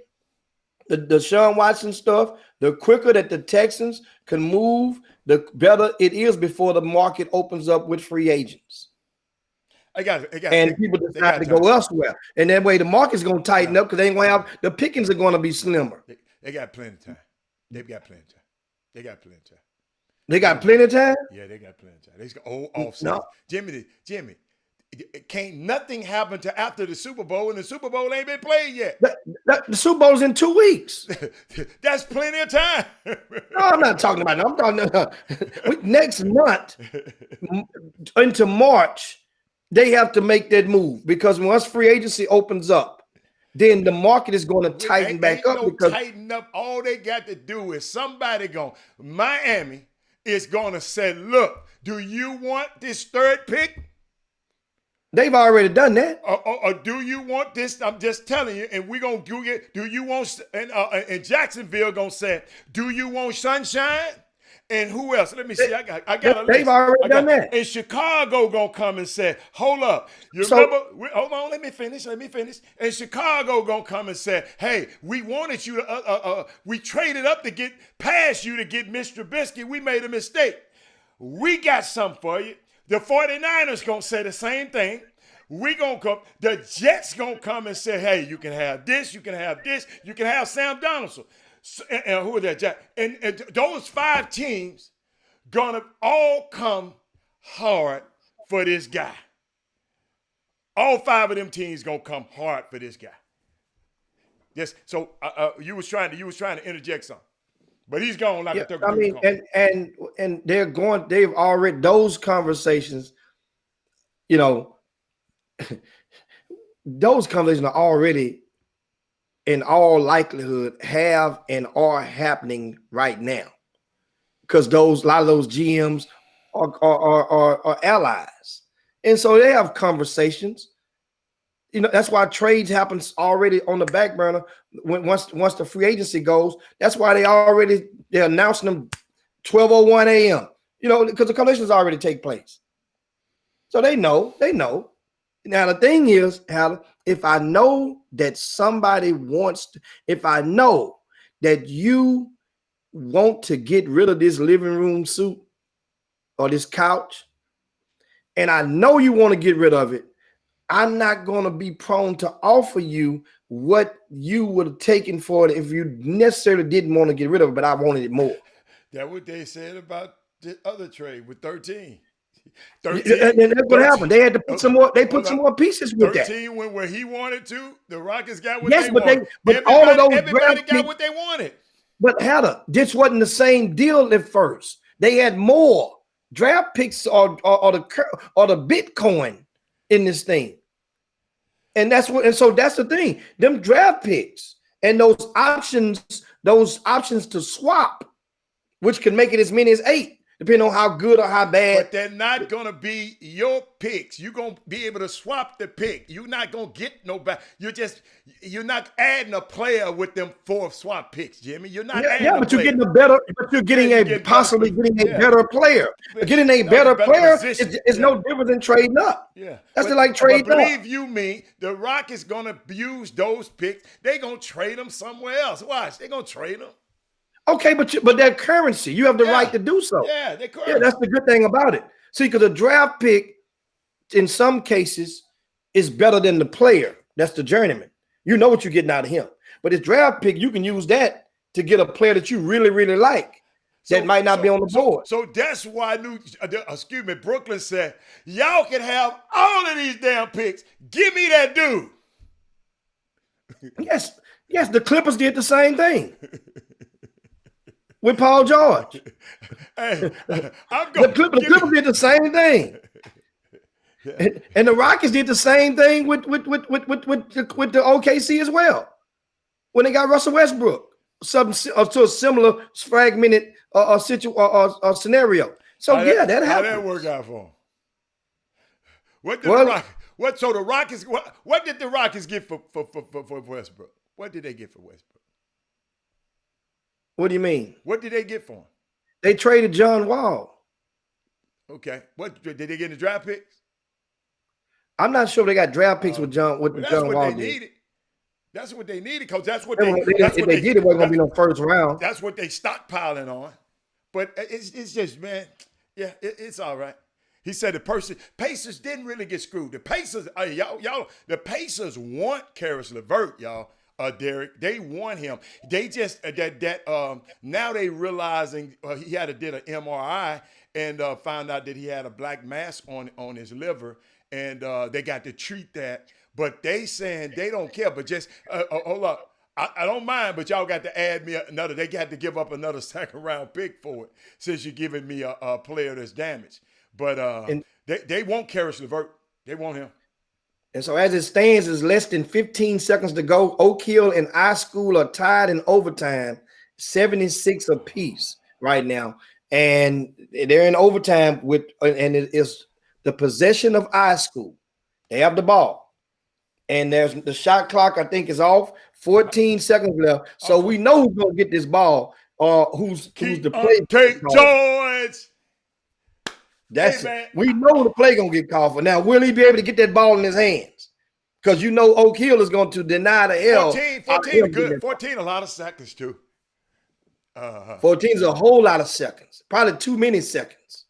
the Sean Watson stuff, the quicker that the Texans can move, the better it is before the market opens up with free agents. I got it. And people decide to go elsewhere. And that way the market's going to tighten up because they ain't going to have, the pickings are going to be slimmer. They got plenty of time. They've got plenty of time. They got plenty of time. They got plenty of time? Yeah, they got plenty of time. They got off season. Jimmy, can't nothing happen to after the Super Bowl, and the Super Bowl ain't been played yet. The Super Bowl's in 2 weeks. That's plenty of time. No, I'm not talking about it. I'm talking next month into March, they have to make that move because once free agency opens up, then the market is going to tighten back up. Because tighten up. All they got to do is Miami is going to say, look, do you want this third pick? They've already done that. Or do you want this? I'm just telling you, and we're going to do it. Do you want, and Jacksonville going to say, do you want Sunshine? And who else? Let me see. I got a list. They've already done that. And Chicago going to come and say, hold up. Hold on, let me finish. And Chicago going to come and say, hey, we wanted you to, we traded up to get past you to get Mr. Trubisky. We made a mistake. We got something for you. The 49ers going to say the same thing. We going to come. The Jets going to come and say, hey, you can have this, you can have this, you can have Sam Donaldson. And who are that, Jack? And those 5 teams going to all come hard for this guy. All 5 of them teams going to come hard for this guy. Yes. So you was trying to interject something. But he's gone like a 30 and they've already, those conversations, those conversations are already in all likelihood have and are happening right now. Because a lot of those GMs are allies. And so they have conversations. That's why trades happens already on the back burner once the free agency goes. That's why they're announcing them 12:01 a.m. Because the conversations already take place. So they know. Now the thing is, if I know that somebody if I know that you want to get rid of this living room suite or this couch, and I know you want to get rid of it, I'm not going to be prone to offer you what you would have taken for it if you necessarily didn't want to get rid of it, but I wanted it more. That's what they said about the other trade with 13. 13 and that's what happened. They had to put some more. They put some more pieces with 13 that. 13 went where he wanted to. The Rockets got what they wanted. But all of those everybody got what they wanted. But Heather, this wasn't the same deal at first. They had more draft picks or the Bitcoin in this thing. And so that's the thing. Them draft picks and those options to swap, which can make it as many as 8. Depending on how good or how bad. But they're not going to be your picks. You're going to be able to swap the pick. You're not going to get no back. You're not adding a player with them 4 swap picks, Jimmy. You're not adding a but player. You're getting a better player. Getting a better player is no different than trading up. Yeah. That's like trading up. Believe you me, the Rockets going to use those picks. They're going to trade them somewhere else. Watch, they're going to trade them. Okay, but they're currency. You have the right to do so. Yeah, they're currency. Yeah, that's the good thing about it. See, because a draft pick, in some cases, is better than the player. That's the journeyman. You know what you're getting out of him. But his draft pick, you can use that to get a player that you really, really like that might not be on the board. So that's why Brooklyn said, y'all can have all of these damn picks. Give me that dude. Yes, the Clippers did the same thing. With Paul George. Hey, I'm The going. Clippers did the same thing. And the Rockets did the same thing with the OKC as well when they got Russell Westbrook. To a similar fragmented scenario. So How that How happens. that work out for them? What did the Rockets? So the Rockets? What did the Rockets get for Westbrook? What did they get for Westbrook? What do you mean? What did they get for him? They traded John Wall. Okay. What did they get in the draft picks? I'm not sure if they got draft picks with John. With That's John what Wall they did. needed. That's what they needed, because that's what If they did, it wasn't gonna be no first round. That's what they stockpiling on. But it's just, man, yeah, it's all right. He said the Pacers didn't really get screwed. The Pacers, the Pacers want Karis LeVert, y'all. Derek, they want him. They just now they realizing he did an MRI and found out that he had a black mass on his liver, and they got to treat that. But they saying they don't care. But just hold up. I don't mind, but y'all got to add me another. They got to give up another second round pick for it, since you're giving me a player that's damaged. But they want Karis LeVert. They want him. And so as it stands, is less than 15 seconds to go. Oak Hill and iSchool are tied in overtime, 76 apiece right now. And they're in overtime and it is the possession of iSchool. They have the ball. And there's the shot clock, I think, is off. 14 seconds left. So we know who's going to get this ball. Who's the play? Kate George. That's it. We know the play going to get called for. Now, will he be able to get that ball in his hands? Because you know Oak Hill is going to deny the L. 14 good. 14 a lot of seconds, too. 14 is a whole lot of seconds. Probably too many seconds.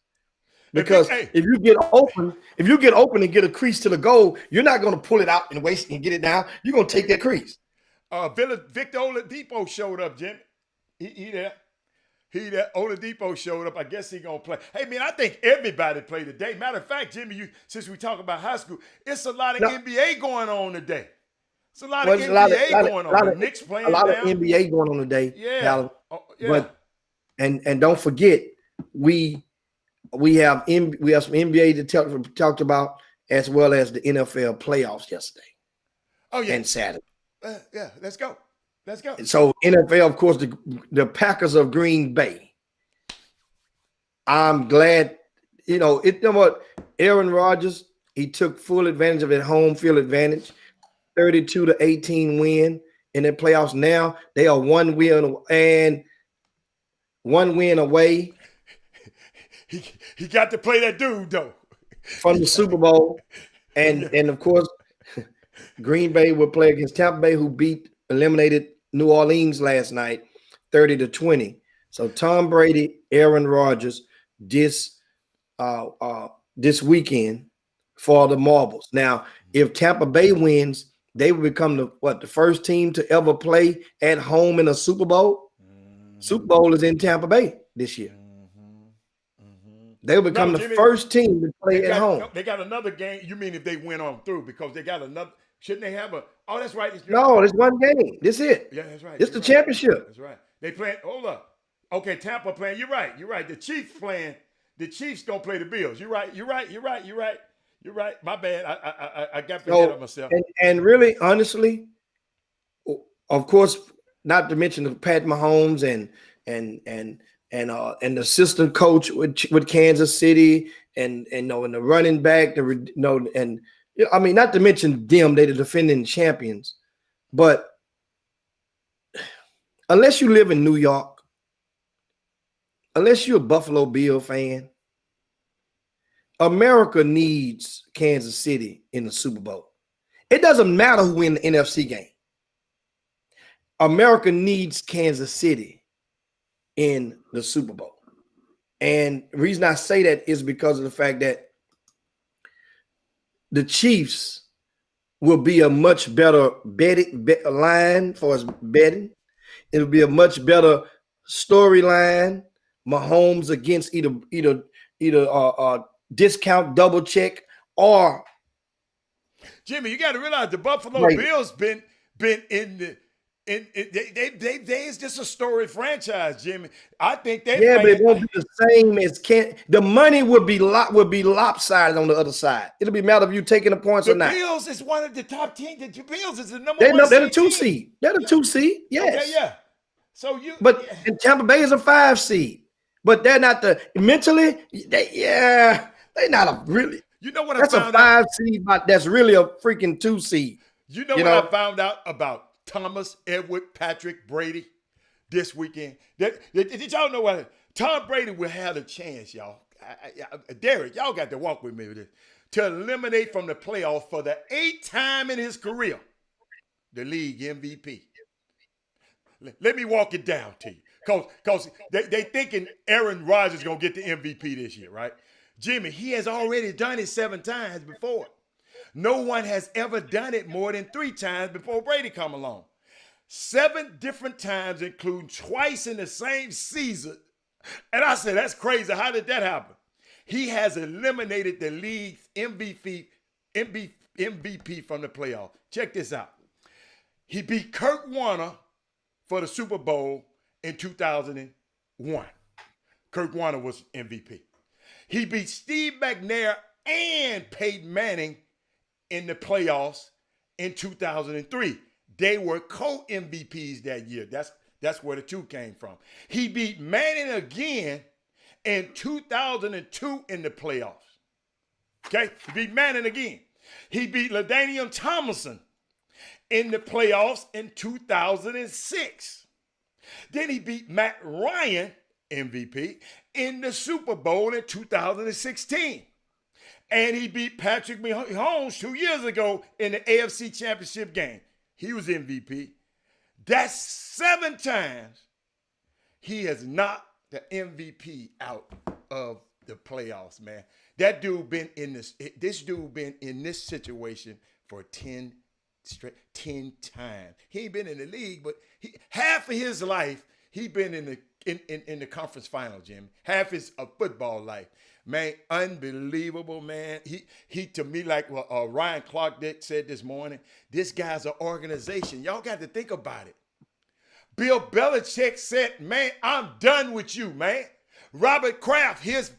Because if you get open and get a crease to the goal, you're not going to pull it out and waste and get it down. You're going to take that crease. Victor Oladipo showed up, Jimmy. He there. Oladipo showed up. I guess he gonna play. Hey man, I think everybody played today. Matter of fact, Jimmy, since we talk about high school, it's a lot of NBA going on today. It's a lot of NBA going on. The Knicks playing a lot down. of NBA going on today. Yeah. Yeah. But and don't forget, we have some NBA to talk about, as well as the NFL playoffs yesterday. Oh yeah. And Saturday. Yeah, let's go. Let's go. So NFL, of course, the Packers of Green Bay. I'm glad, you know what, Aaron Rodgers, he took full advantage of that home field advantage, 32-18 win in the playoffs. Now they are one win away. He got to play that dude though from the Super Bowl, and of course, Green Bay will play against Tampa Bay, who eliminated New Orleans last night, 30-20. So Tom Brady, Aaron Rodgers, this weekend for the marbles. Now, if Tampa Bay wins, they will become the first team to ever play at home in a Super Bowl. Super Bowl is in Tampa Bay this year. They will become the first team to play at home. They got another game. You mean if they went on through, because they got another? Shouldn't they have a? Oh, that's right. No, it's one game. This is it. Yeah, that's right. It's the championship. That's right. They playing. Hold up. Okay, Tampa playing. You're right. The Chiefs playing. The Chiefs gonna play the Bills. You're right. My bad. I got to forget myself. And really, honestly, of course, not to mention the Pat Mahomes and the assistant coach with Kansas City and the running back, I mean, not to mention them, they're the defending champions. But unless you live in New York, unless you're a Buffalo Bill fan, America needs Kansas City in the Super Bowl. It doesn't matter who wins the NFC game. America needs Kansas City in the Super Bowl. And the reason I say that is because of the fact that the Chiefs will be a much better line for us betting. It'll be a much better storyline. Mahomes against either discount, double check, or Jimmy. You got to realize the Buffalo Bills been in They is just a storied franchise, Jimmy. I think they Yeah, but it won't be the same as the money would be lopsided on the other side. It'll be a matter of you taking the points the or not. Bills is one of the top teams. The Bills is the number They're one the two team. seed. They're the 2 seed. Yes. Okay, yeah. So But and Tampa Bay is a 5 seed. But they're not mentally. They're not a really. You know what that's I found a 5 seed, but that's really a freaking 2 seed. You know what I found out about Thomas Edward Patrick Brady this weekend? Did y'all know what Tom Brady will have a chance, y'all? Derek, y'all got to walk with me with this. To eliminate from the playoff for the 8th time in his career, the league MVP. Let me walk it down to you. Because they thinking Aaron Rodgers is going to get the MVP this year, right? Jimmy, he has already done it 7 times before. No one has ever done it more than 3 times before Brady come along. 7 different times, including twice in the same season. And I said, that's crazy. How did that happen? He has eliminated the league's MVP from the playoff. Check this out. He beat Kurt Warner for the Super Bowl in 2001. Kurt Warner was MVP. He beat Steve McNair and Peyton Manning in the playoffs in 2003. They were co-MVPs that year. That's where the 2 came from. He beat Manning again in 2002 in the playoffs. Okay? He beat Manning again. He beat LaDainian Tomlinson in the playoffs in 2006. Then he beat Matt Ryan, MVP, in the Super Bowl in 2016. And he beat Patrick Mahomes 2 years ago in the AFC Championship game. He was MVP. That's 7 times he has knocked the MVP out of the playoffs, man. That dude been in this dude been in this situation for 10 times. He ain't been in the league, but half of his life he been in the conference final, Jim. Half his football life. Man, unbelievable, man. He to me, like Ryan Clark said this morning, this guy's an organization. Y'all got to think about it. Bill Belichick said, man, I'm done with you, man. Robert Kraft, his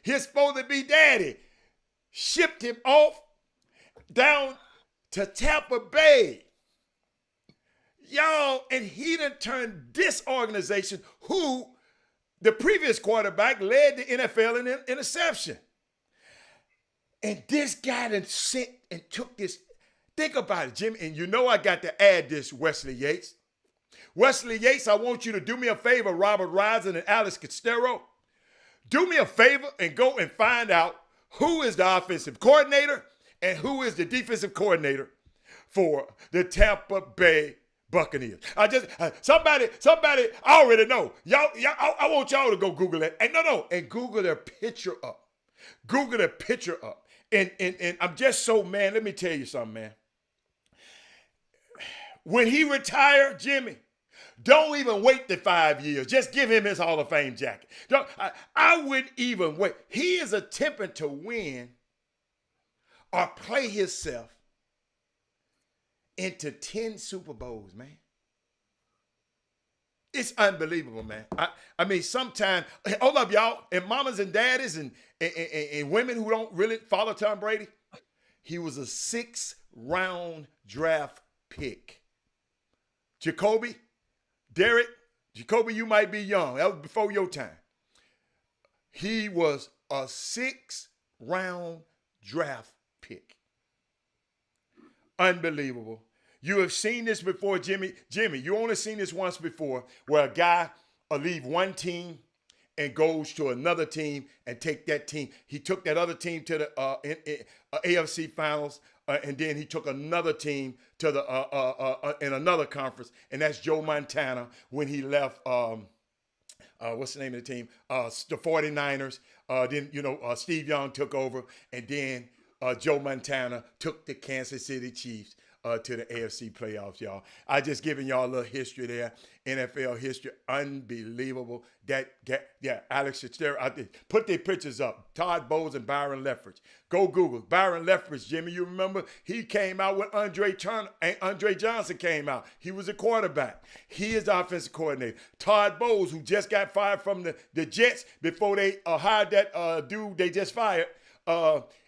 supposed to be daddy, shipped him off down to Tampa Bay. Y'all, and he done turned this organization, who the previous quarterback led the NFL in interception. And this guy done sent and took this. Think about it, Jimmy. And you know I got to add this, Wesley Yates. Wesley Yates, I want you to do me a favor, Robert Risen and Alex Costero. Do me a favor and go and find out who is the offensive coordinator and who is the defensive coordinator for the Tampa Bay Buccaneers. Somebody, I already know. I want y'all to go Google it. And Google their picture up. Google their picture up. And I'm just so, man, let me tell you something, man. When he retired, Jimmy, don't even wait the 5 years. Just give him his Hall of Fame jacket. I wouldn't even wait. He is attempting to win or play himself into 10 Super Bowls, man. It's unbelievable, man. I mean, sometimes, hold up, y'all, and mamas and daddies and women who don't really follow Tom Brady, he was a 6th-round draft pick. Jacoby, you might be young. That was before your time. He was a 6th-round draft pick. Unbelievable. You have seen this before, Jimmy. Jimmy, you only seen this once before, where a guy will leave one team and goes to another team and take that team. He took that other team to the AFC Finals, and then he took another team to the in another conference, and that's Joe Montana when he left. What's the name of the team? The 49ers. Then Steve Young took over, and then Joe Montana took the Kansas City Chiefs. to the AFC playoffs, y'all. I just giving y'all a little history there. NFL history, unbelievable. Alex Fitzgerald, put their pictures up. Todd Bowles and Byron Leftwich. Go Google Byron Leftwich. Jimmy, you remember? He came out when Andre Johnson came out. He was a quarterback. He is the offensive coordinator. Todd Bowles, who just got fired from the Jets before they hired that dude they just fired.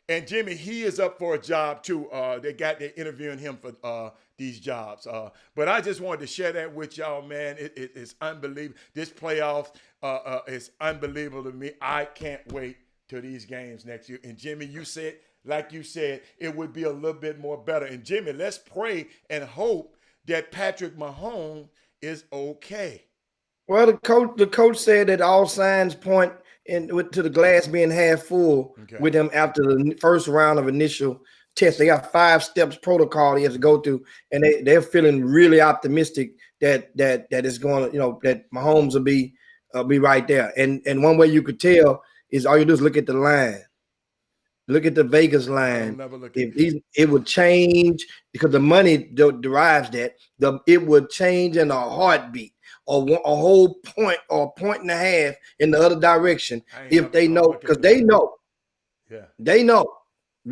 And Jimmy, he is up for a job too. They're interviewing him for these jobs. But I just wanted to share that with y'all, man. It's unbelievable. This playoffs is unbelievable to me. I can't wait till these games next year. And Jimmy, like you said, it would be a little bit more better. And Jimmy, let's pray and hope that Patrick Mahomes is okay. Well, the coach said that all signs point to the glass being half full with him after the first round of initial tests. They got 5 steps protocol he has to go through, and they're feeling really optimistic that it's going to, that Mahomes will be right there. And one way you could tell is all you do is look at the line. Look at the Vegas line. It would change because the money derives that. It would change in a heartbeat. Or a whole point or a point and a half in the other direction if they know, because they know. Yeah. They know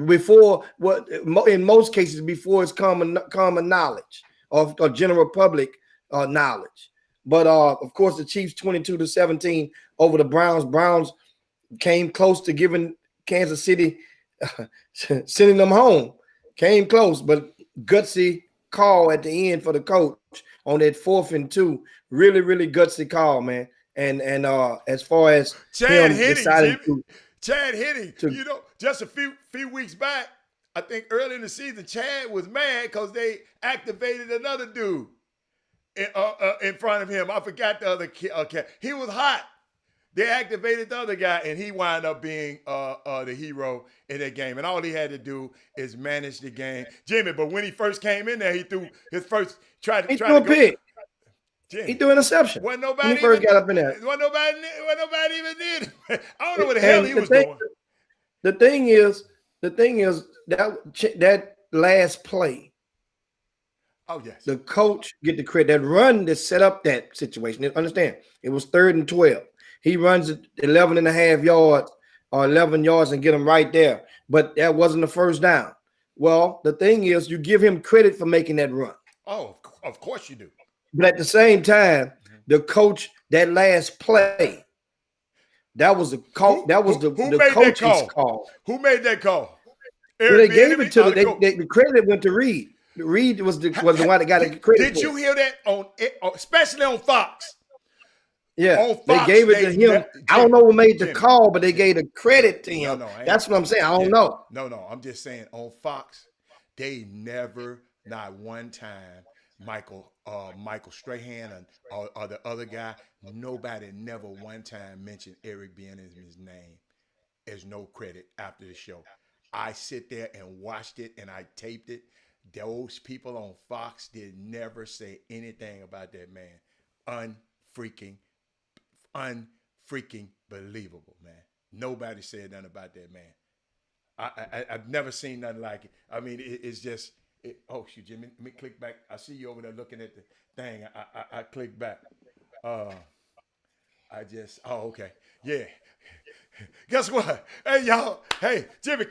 before in most cases before it's common knowledge or general public knowledge. But of course the Chiefs 22-17 over the Browns. Browns came close to giving Kansas City sending them home. Came close, but gutsy call at the end for the coach on that 4th and 2, really gutsy call, man. And as far as Chad Henne, just a few weeks back, I think early in the season, Chad was mad because they activated another dude in front of him. I forgot the other kid. Okay, he was hot. They activated the other guy, and he wound up being the hero in that game. And all he had to do is manage the game, Jimmy. But when he first came in there, he threw his first He threw a pick. He threw an interception. Wasn't nobody when he first got up in there. Wasn't nobody even did it. I don't know what the hell he was doing. The thing is that last play. Oh yes. The coach get the credit. That run that set up that situation. Understand? It was 3rd and 12. He runs it 11 and a half yards or 11 yards and get him right there. But that wasn't the first down. Well, the thing is, you give him credit for making that run. Oh, of course you do. But at the same time, the coach, that last play, that was the call. That was the coach's call. Who made that call? Well, they gave it to the credit went to Reed. Reed was the one that got the credit. Did you hear that especially on Fox? Yeah, they gave it to him. I don't know who made the call, but they gave the credit to him. That's what I'm saying. I don't know. No, I'm just saying on Fox, they never, not one time, Michael Strahan or the other guy, nobody never one time mentioned Eric Bieniemy's name as no credit after the show. I sit there and watched it and I taped it. Those people on Fox did never say anything about that man. Unfreaking believable, man. Nobody said nothing about that man. I've never seen nothing like it. I mean, it's just. Oh shoot, Jimmy, let me click back. I see you over there looking at the thing. I click back. Okay. Yeah. Guess what? Hey, y'all. Hey, Jimmy,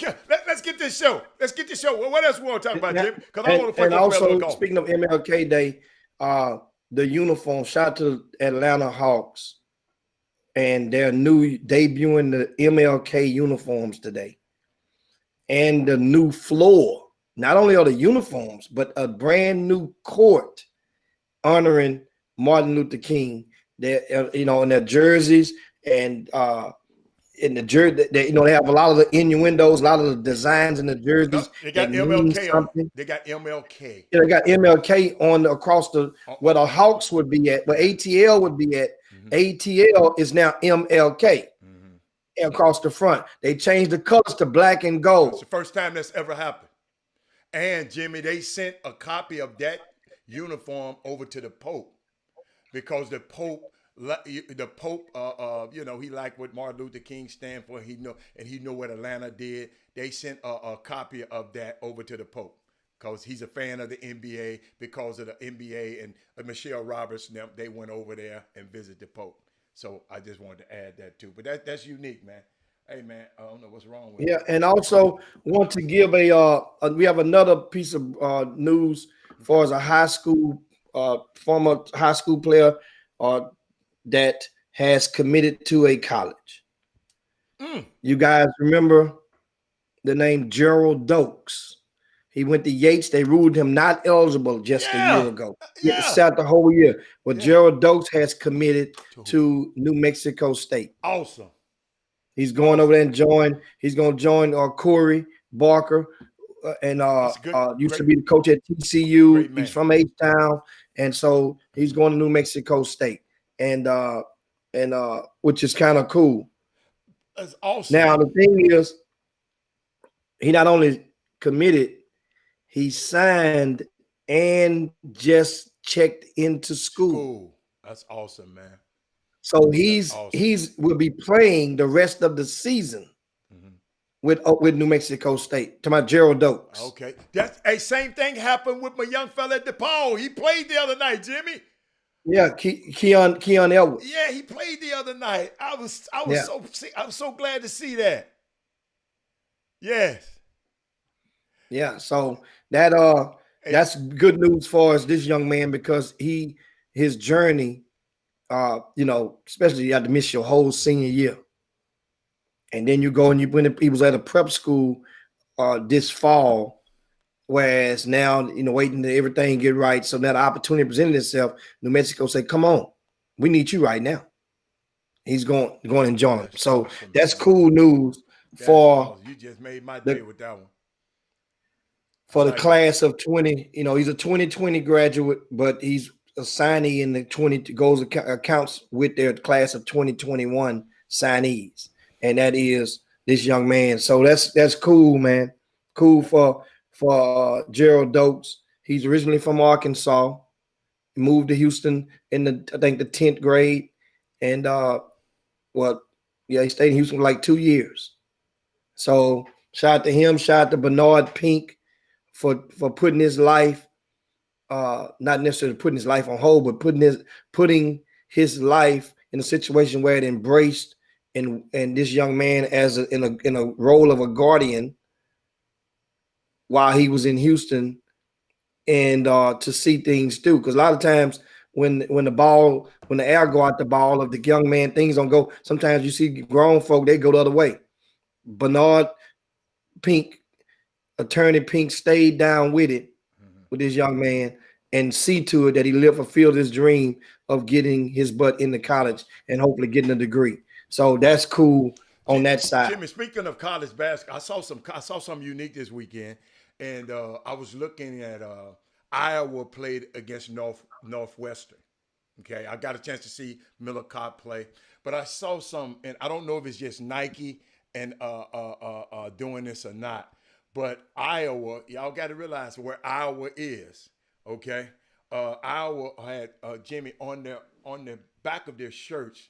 let's get this show. Let's get this show. Well, what else we want to talk about, Jimmy? Because I want to and also, speaking of MLK Day, the uniform, shout out to Atlanta Hawks, and they're debuting the MLK uniforms today. And the new floor. Not only are the uniforms, but a brand new court honoring Martin Luther King. They, in their jerseys and in the jersey, they have a lot of the innuendos, a lot of the designs in the jerseys. They got MLK. They got MLK. Yeah, they got MLK on across where the Hawks would be at, where ATL would be at. Mm-hmm. ATL is now MLK. Mm-hmm. Across the front, they changed the colors to black and gold. It's the first time that's ever happened. And Jimmy, they sent a copy of that uniform over to the Pope because the Pope, he liked what Martin Luther King stand for. He know what Atlanta did. They sent a copy of that over to the Pope. because he's a fan of the NBA. Because of the NBA and Michelle Roberts, they went over there and visited the Pope. So I just wanted to add that too. But that's unique, man. Hey, man, I don't know what's wrong with Yeah, it. and also want to give we have another piece of news for as a high school former high school player that has committed to a college. You guys remember the name Gerald Dokes? He went to Yates. They ruled him not eligible just a year ago. He sat the whole year. But Gerald Dokes has committed to New Mexico State. Awesome. He's going over there and join. He's going to join Corey Barker, and used to be the coach at TCU. He's from H-Town, and so he's going to New Mexico State, and which is kind of cool. That's awesome. Now the thing is, he not only committed, he signed and just checked into school. That's awesome, man. So he's will be playing the rest of the season with New Mexico State. To my Gerald Dokes. Okay, that's same thing happened with my young fella at DePaul. He played the other night, Jimmy. Yeah, Keon Elwood. Yeah, he played the other night. I was so glad to see that. Yes. Yeah, so that's good news for us, this young man, because his journey, especially you had to miss your whole senior year. And then you go and he was at a prep school this fall, whereas now, waiting to everything get right. So that opportunity presented itself. New Mexico said, come on, we need you right now. He's going and join him. So that's cool news for you just made my day with that one. For the class of 20, he's a 2020 graduate, but he's a signee in the accounts with their class of 2021 signees. And that is this young man. So that's cool, man. Cool for Gerald Dokes. He's originally from Arkansas. He moved to Houston in the 10th grade. And he stayed in Houston for like 2 years. So shout out to him, shout out to Bernard Pink for putting his life, not necessarily putting his life on hold, but putting his life in a situation where it embraced and this young man in a role of a guardian while he was in Houston, and to see things through. Because a lot of times when the air go out the ball of the young man, things don't go. Sometimes you see grown folk, they go the other way. Bernard Pink, Attorney Pink, stayed down with it with this young man and see to it that he fulfilled his dream of getting his butt into college and hopefully getting a degree. So that's cool on that side. Jimmy, speaking of college basketball, I saw something unique this weekend, and I was looking at Iowa played against Northwestern. Okay, I got a chance to see Miller Kopp play, but I saw some, and I don't know if it's just Nike and doing this or not, but Iowa, y'all got to realize where Iowa is. Okay, Iowa had Jimmy on the back of their shirts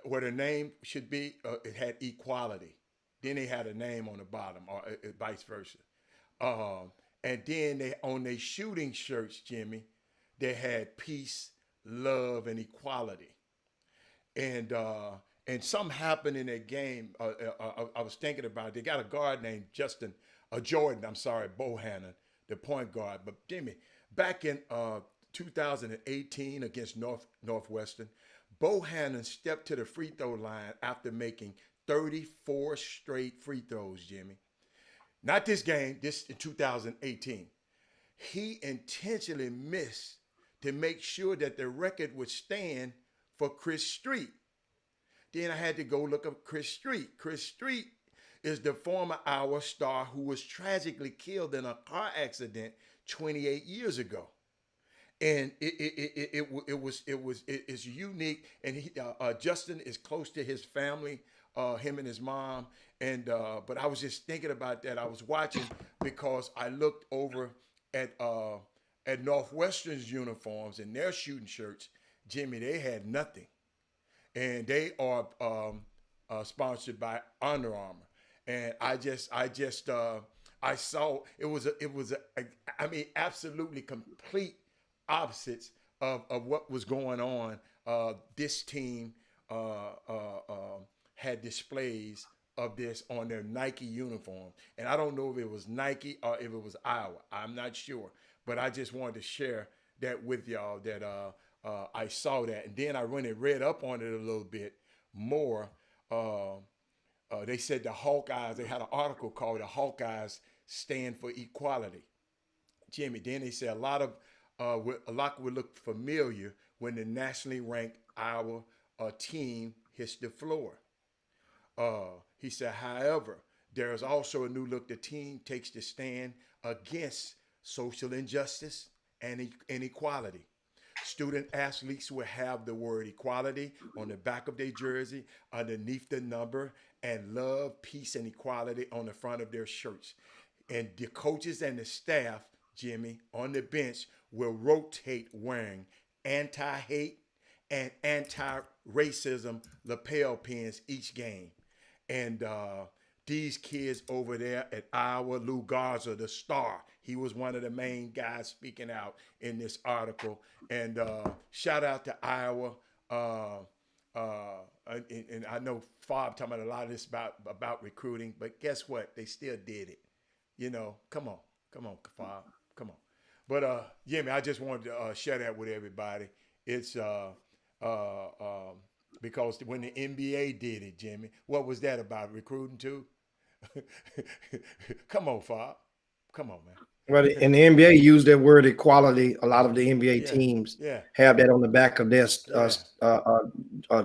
where the name should be. It had equality. Then they had a name on the bottom, or vice versa. And then they on their shooting shirts, Jimmy, they had peace, love, and equality. And something happened in that game. I was thinking about it. They got a guard named Jordan. Bohannon, the point guard. But Jimmy, back in 2018 against Northwestern, Bohannon stepped to the free throw line after making 34 straight free throws, Jimmy. Not this game, this in 2018. He intentionally missed to make sure that the record would stand for Chris Street. Then I had to go look up Chris Street. Chris Street is the former Iowa star who was tragically killed in a car accident 28 years ago. And it's unique. And Justin is close to his family, him and his mom. And but I was just thinking about that. I was watching because I looked over at Northwestern's uniforms and their shooting shirts. Jimmy, they had nothing, and they are sponsored by Under Armour. And I just I saw I mean, absolutely complete opposites of what was going on. This team had displays of this on their Nike uniform. And I don't know if it was Nike or if it was Iowa. I'm not sure. But I just wanted to share that with y'all that I saw that. And then I went and read up on it a little bit more. They said the Hawkeyes, they had an article called The Hawkeyes Stand for Equality. Jimmy, then they said a lot would look familiar when the nationally ranked Iowa team hits the floor. He said, however, there is also a new look. The team takes the stand against social injustice and inequality. Student athletes will have the word equality on the back of their jersey, underneath the number, and love, peace, and equality on the front of their shirts. And the coaches and the staff, Jimmy, on the bench will rotate wearing anti-hate and anti-racism lapel pins each game. And these kids over there at Iowa, Lou Garza, the star, he was one of the main guys speaking out in this article. And shout out to Iowa. And I know Fob talking about a lot of this about recruiting, but guess what? They still did it. You know, come on, Fob, come on. But yeah, man, I just wanted to share that with everybody. It's because when the NBA did it, Jimmy, what was that about? Recruiting too? Come on, Fob. Come on, man. Well, and the NBA used that word equality. A lot of the NBA teams have that on the back of their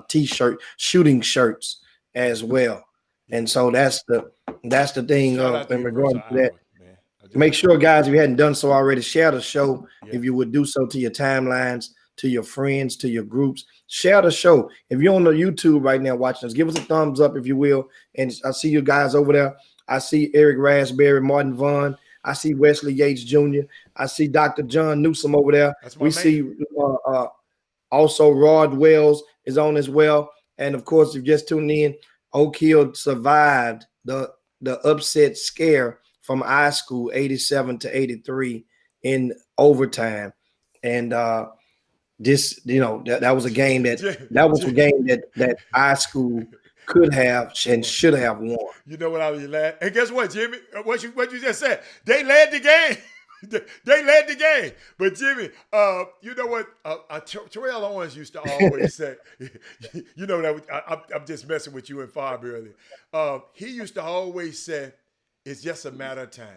t-shirt, shooting shirts as well. And so that's the thing in regards to that. Make sure, guys, if you hadn't done so already, share the show. If you would do so to your timelines, to your friends, to your groups. Share the show. If you're on the YouTube right now watching us, give us a thumbs up, if you will. And I see you guys over there. I see Eric Raspberry, Martin Vaughn. I see Wesley Yates Jr. I see Dr. John Newsom over there. We see also Rod Wells is on as well. And of course, if you're just tuning in, Oak Hill survived the upset scare from I School 87-83 in overtime. And this, that was a game that I School could have and should have won. You know what I was laughing? And guess what, Jimmy? What you just said? They led the game. They led the game. But Jimmy, you know what? Terrell Owens used to always say, you know that I'm just messing with you and Fob earlier. He used to always say, it's just a matter of time.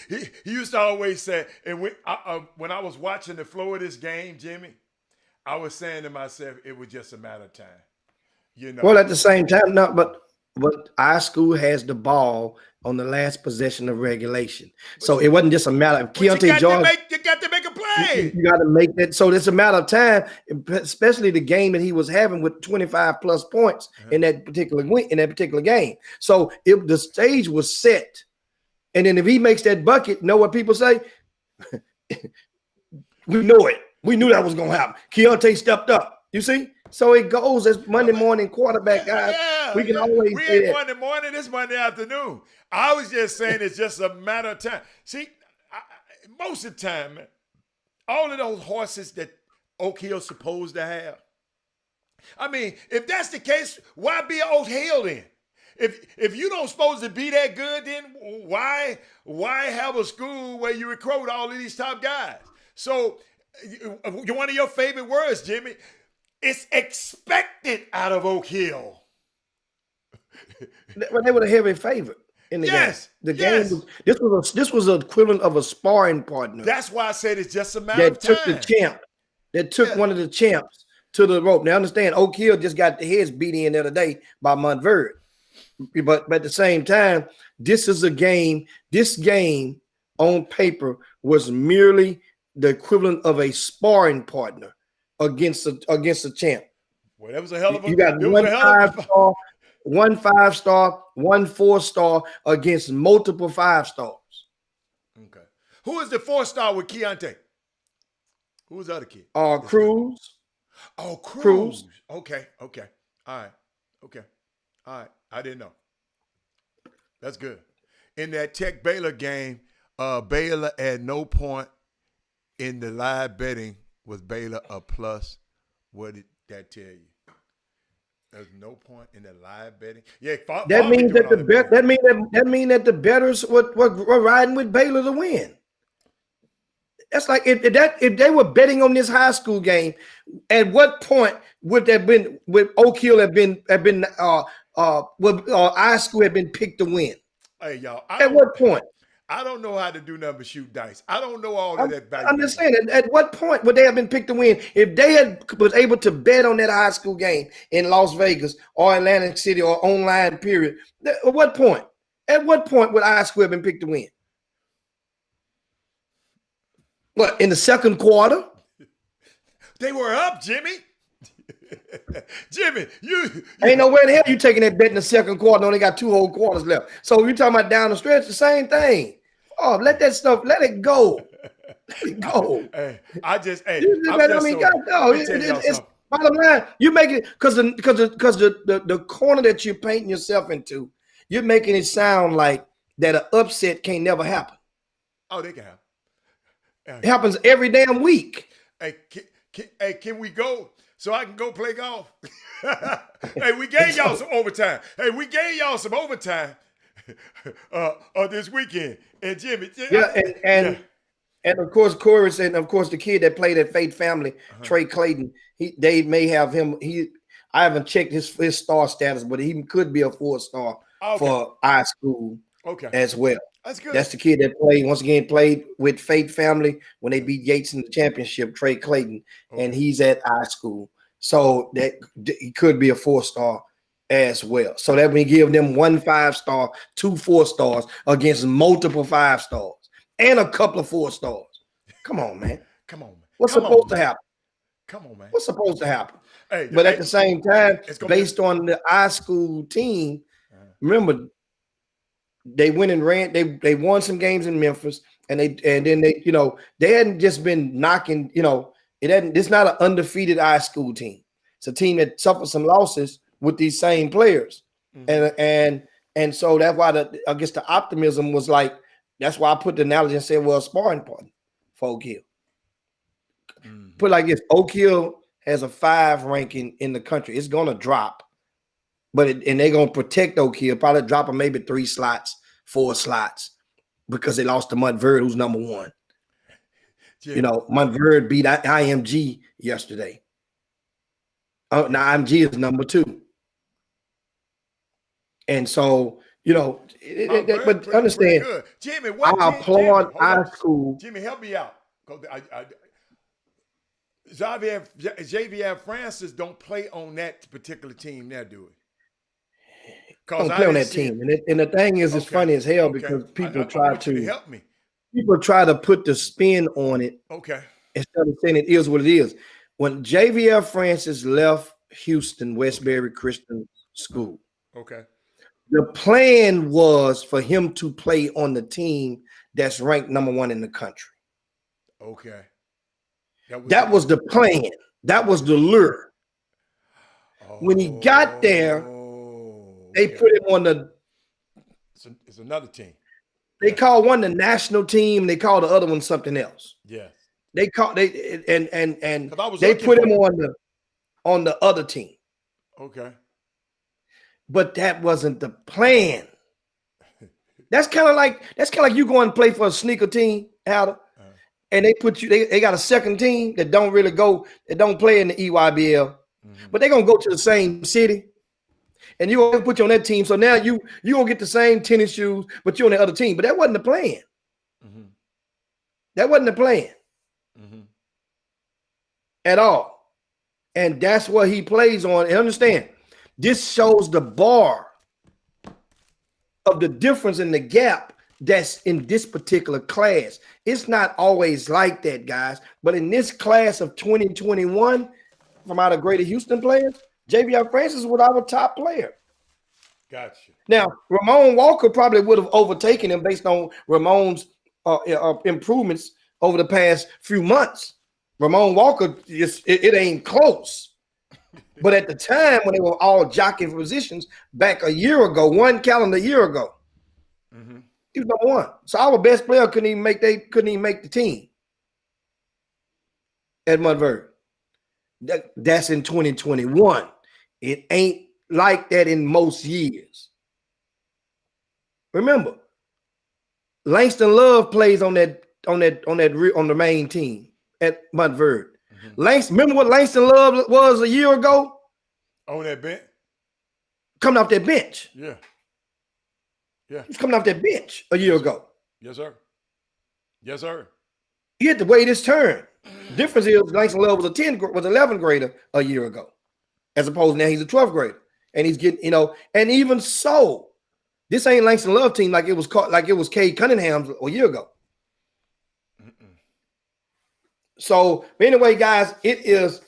he used to always say, and when I was watching the flow of this game, Jimmy, I was saying to myself, it was just a matter of time. You know. Well, at the same time, no, but our school has the ball on the last possession of regulation, so it wasn't just a matter of Keontae George. You got to make a play. You got to make that. So it's a matter of time, especially the game that he was having with 25 plus points in that particular game. So if the stage was set, and then if he makes that bucket, know what people say? We know it. We knew that was going to happen. Keontae stepped up. You see? So it goes as Monday morning quarterback, guys. We can always say that. Monday morning, it's Monday afternoon. I was just saying it's just a matter of time. See, most of the time, man, all of those horses that Oak Hill's supposed to have. I mean, if that's the case, why be Oak Hill then? If you don't supposed to be that good, then why have a school where you recruit all of these top guys? So one of your favorite words, Jimmy, it's expected out of Oak Hill. But they were a heavy favorite in the game. The game this was the equivalent of a sparring partner. That's why I said it's just a matter of time. That took the champ. That took one of the champs to the rope. Now understand, Oak Hill just got the heads beat in the other day by Montverde. But at the same time, this is a game. This game on paper was merely the equivalent of a sparring partner against a champ. Well, that was a hell of a. You got one 5-star, one 4-star against multiple 5-stars. Okay. Who is the 4-star with Keontae? Who was the other kid? Cruz. Oh, Cruz. Okay. All right. Okay. All right. I didn't know. That's good. in that Tech Baylor game, Baylor at no point in the live betting was Baylor a plus. What did that tell you? There's no point in the live betting. Yeah, that means that the bettors were riding with Baylor to win. That's like if they were betting on this high school game, at what point would Oak Hill have been high school had been picked to win? Hey y'all, at what point? I don't know how to do nothing but shoot dice. I don't know all of that. I'm just saying, at what point would they have been picked to win if they was able to bet on that high school game in Las Vegas or Atlantic City or online period? At what point? At what point would high school have been picked to win? What, in the second quarter? They were up, Jimmy. Jimmy, you ain't nowhere in hell you taking that bet in the second quarter. Only got 2 whole quarters left. So you're talking about down the stretch, the same thing. Oh, let that stuff, let it go. Let it go. It's bottom line. You make it because the corner that you're painting yourself into, you're making it sound like that an upset can't never happen. Oh, they can happen. It happens every damn week. Hey, can we go so I can go play golf? Hey, we gave y'all some overtime. This weekend. And Jimmy, and of course Chorus, and of course the kid that played at Fate Family, Trey Clayton. They may have him. I haven't checked his star status, but he could be a 4-star for high school as well. That's good. That's the kid that played with Fate Family when they beat Yates in the championship, Trey Clayton, and he's at high school. So that he could be a 4-star as well. So that we give them 1 5-star, 2 4-stars against multiple 5-stars and a couple of 4-stars. Come on, man. Come on, man. What's supposed to happen? Come on, man. What's supposed to happen? Hey, but at the same time, based on the high school team, remember they went and ran. They won some games in Memphis, and then they they hadn't just been knocking. It's not an undefeated high school team. It's a team that suffered some losses with these same players, and so that's why I guess the optimism was like. That's why I put the analogy and said, well, a sparring partner for Oak Hill. Put it like this: Oak Hill has a 5 ranking in the country. It's gonna drop, and they're gonna protect Oak Hill. Probably drop them maybe 3 slots, 4 slots, because they lost to Montverde, who's number 1. Montverde beat IMG yesterday. Now IMG is number 2, and so but understand, Jimmy, I applaud high school. Jimmy, help me out. Xavier Francis don't play on that particular team now, do he? Don't play on that team. And the thing is, it's funny as hell because people try to help me. People try to put the spin on it. Instead of saying it is what it is. When Xavier Francis left Houston, Westbury Christian School. The plan was for him to play on the team that's ranked number 1 in the country. That was the plan. That was the lure. When he got there, they put him on the. It's another team. They call one the national team. They call the other one something else. Yes. They they put him on the other team. But that wasn't the plan. That's kind of like you going to play for a sneaker team, Alda, and they put you. They got a second team that don't really go. That don't play in the EYBL, but they're gonna go to the same city, and you gonna put you on that team. So now you gonna get the same tennis shoes, but you're on the other team. But that wasn't the plan. That wasn't the plan at all, and that's what he plays on. And understand. This shows the bar of the difference in the gap that's in this particular class. It's not always like that, guys. But in this class of 2021, from out of Greater Houston players, Xavier Francis was our top player. Gotcha. Now, Ramon Walker probably would have overtaken him based on Ramon's improvements over the past few months. Ramon Walker, it ain't close. But at the time when they were all jockeying for positions back a year ago, 1 calendar year ago, He was number one. So our best player couldn't even make the team at Montverde. That's in 2021. It ain't like that in most years. Remember, Langston Love plays on the main team at Montverde. Remember what Langston Love was a year ago? On that bench? Coming off that bench. Yeah. Yeah. He was coming off that bench a year ago. Yes, sir. Yes, sir. He had to wait his turn. Difference is Langston Love was an 11th grader a year ago, as opposed to now he's a 12th grader. And he's getting, and even so, this ain't Langston Love team like it was Cade Cunningham's a year ago. So anyway, guys, it is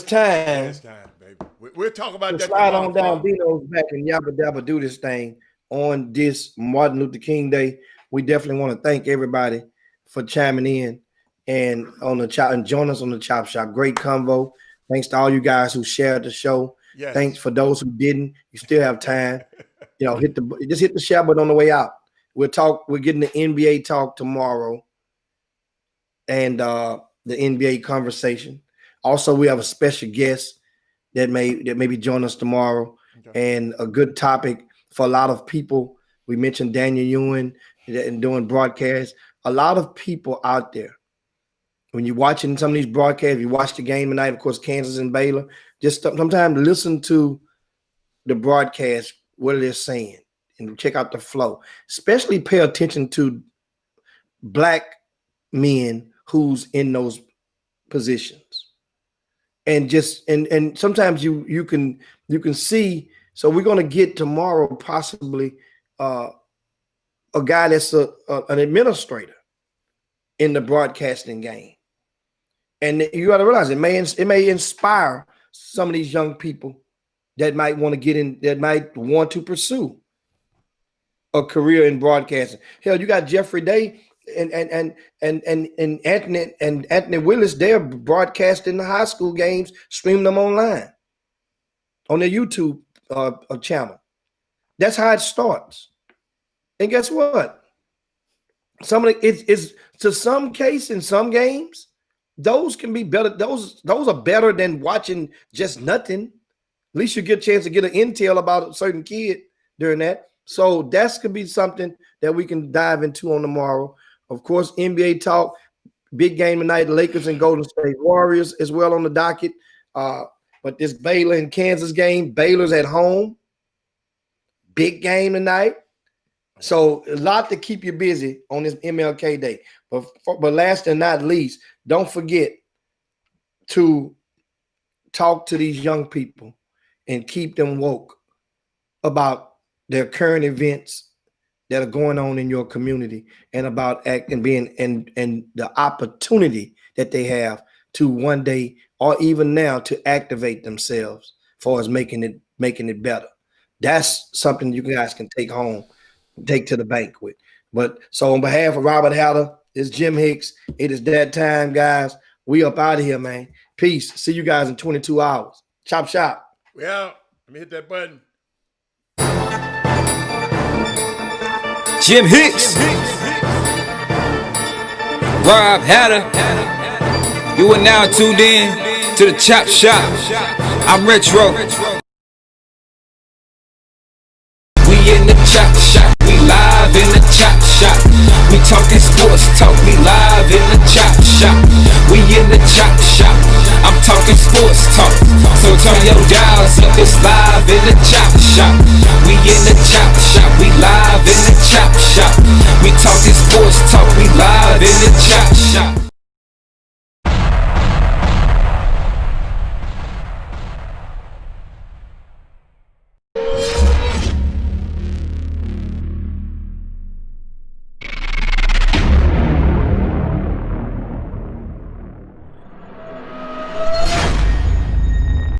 time. It's time, baby. We'll talk about that. Slide on down Dino's back and yabba dabba do this thing on this Martin Luther King Day. We definitely want to thank everybody for chiming in and on the chop and join us on the Chop Shop. Great convo. Thanks to all you guys who shared the show. Yes. Thanks for those who didn't. You still have time. Hit the share button on the way out. We're getting the NBA talk tomorrow and the NBA conversation. Also, we have a special guest that maybe join us tomorrow, and a good topic for a lot of people. We mentioned Daniel Ewing and doing broadcasts. A lot of people out there, when you're watching some of these broadcasts, you watch the game tonight, of course, Kansas and Baylor, just sometimes listen to the broadcast, what they're saying, and check out the flow. Especially pay attention to black men who's in those positions. And and sometimes you can see. So we're going to get tomorrow possibly a guy that's an administrator in the broadcasting game, and you got to realize it may inspire some of these young people that might want to get in, that might want to pursue a career in broadcasting. Hell, you got Jeffrey Day and Anthony Willis. They're broadcasting the high school games, streaming them online on their YouTube channel. That's how it starts. And guess what? It's to some case in some games, those can be better. Those are better than watching just nothing. At least you get a chance to get an intel about a certain kid during that. So that could be something that we can dive into on tomorrow. Of course, NBA talk, big game tonight, Lakers and Golden State Warriors as well on the docket. But this Baylor and Kansas game, Baylor's at home. Big game tonight. So a lot to keep you busy on this MLK Day. But last and not least, don't forget to talk to these young people and keep them woke about their current events that are going on in your community, and about acting, being and the opportunity that they have to one day or even now to activate themselves for us making it better. That's something you guys can take home, take to the bank with. But so on behalf of Robert Hatter, it's Jim Hicks. It is that time, guys. We up out of here, man. Peace. See you guys in 22 hours. Chop shop. We out. Let me hit that button. Jim Hicks, Rob Hatter, you are now tuned in to the Chop Shop. I'm Retro. We in the Chop Shop, we live in the Chop Shop. We talking sports talk, we live in the Chop Shop. We in the Chop Shop, I'm talking sports talk. So turn your dials up, it's live in the Chop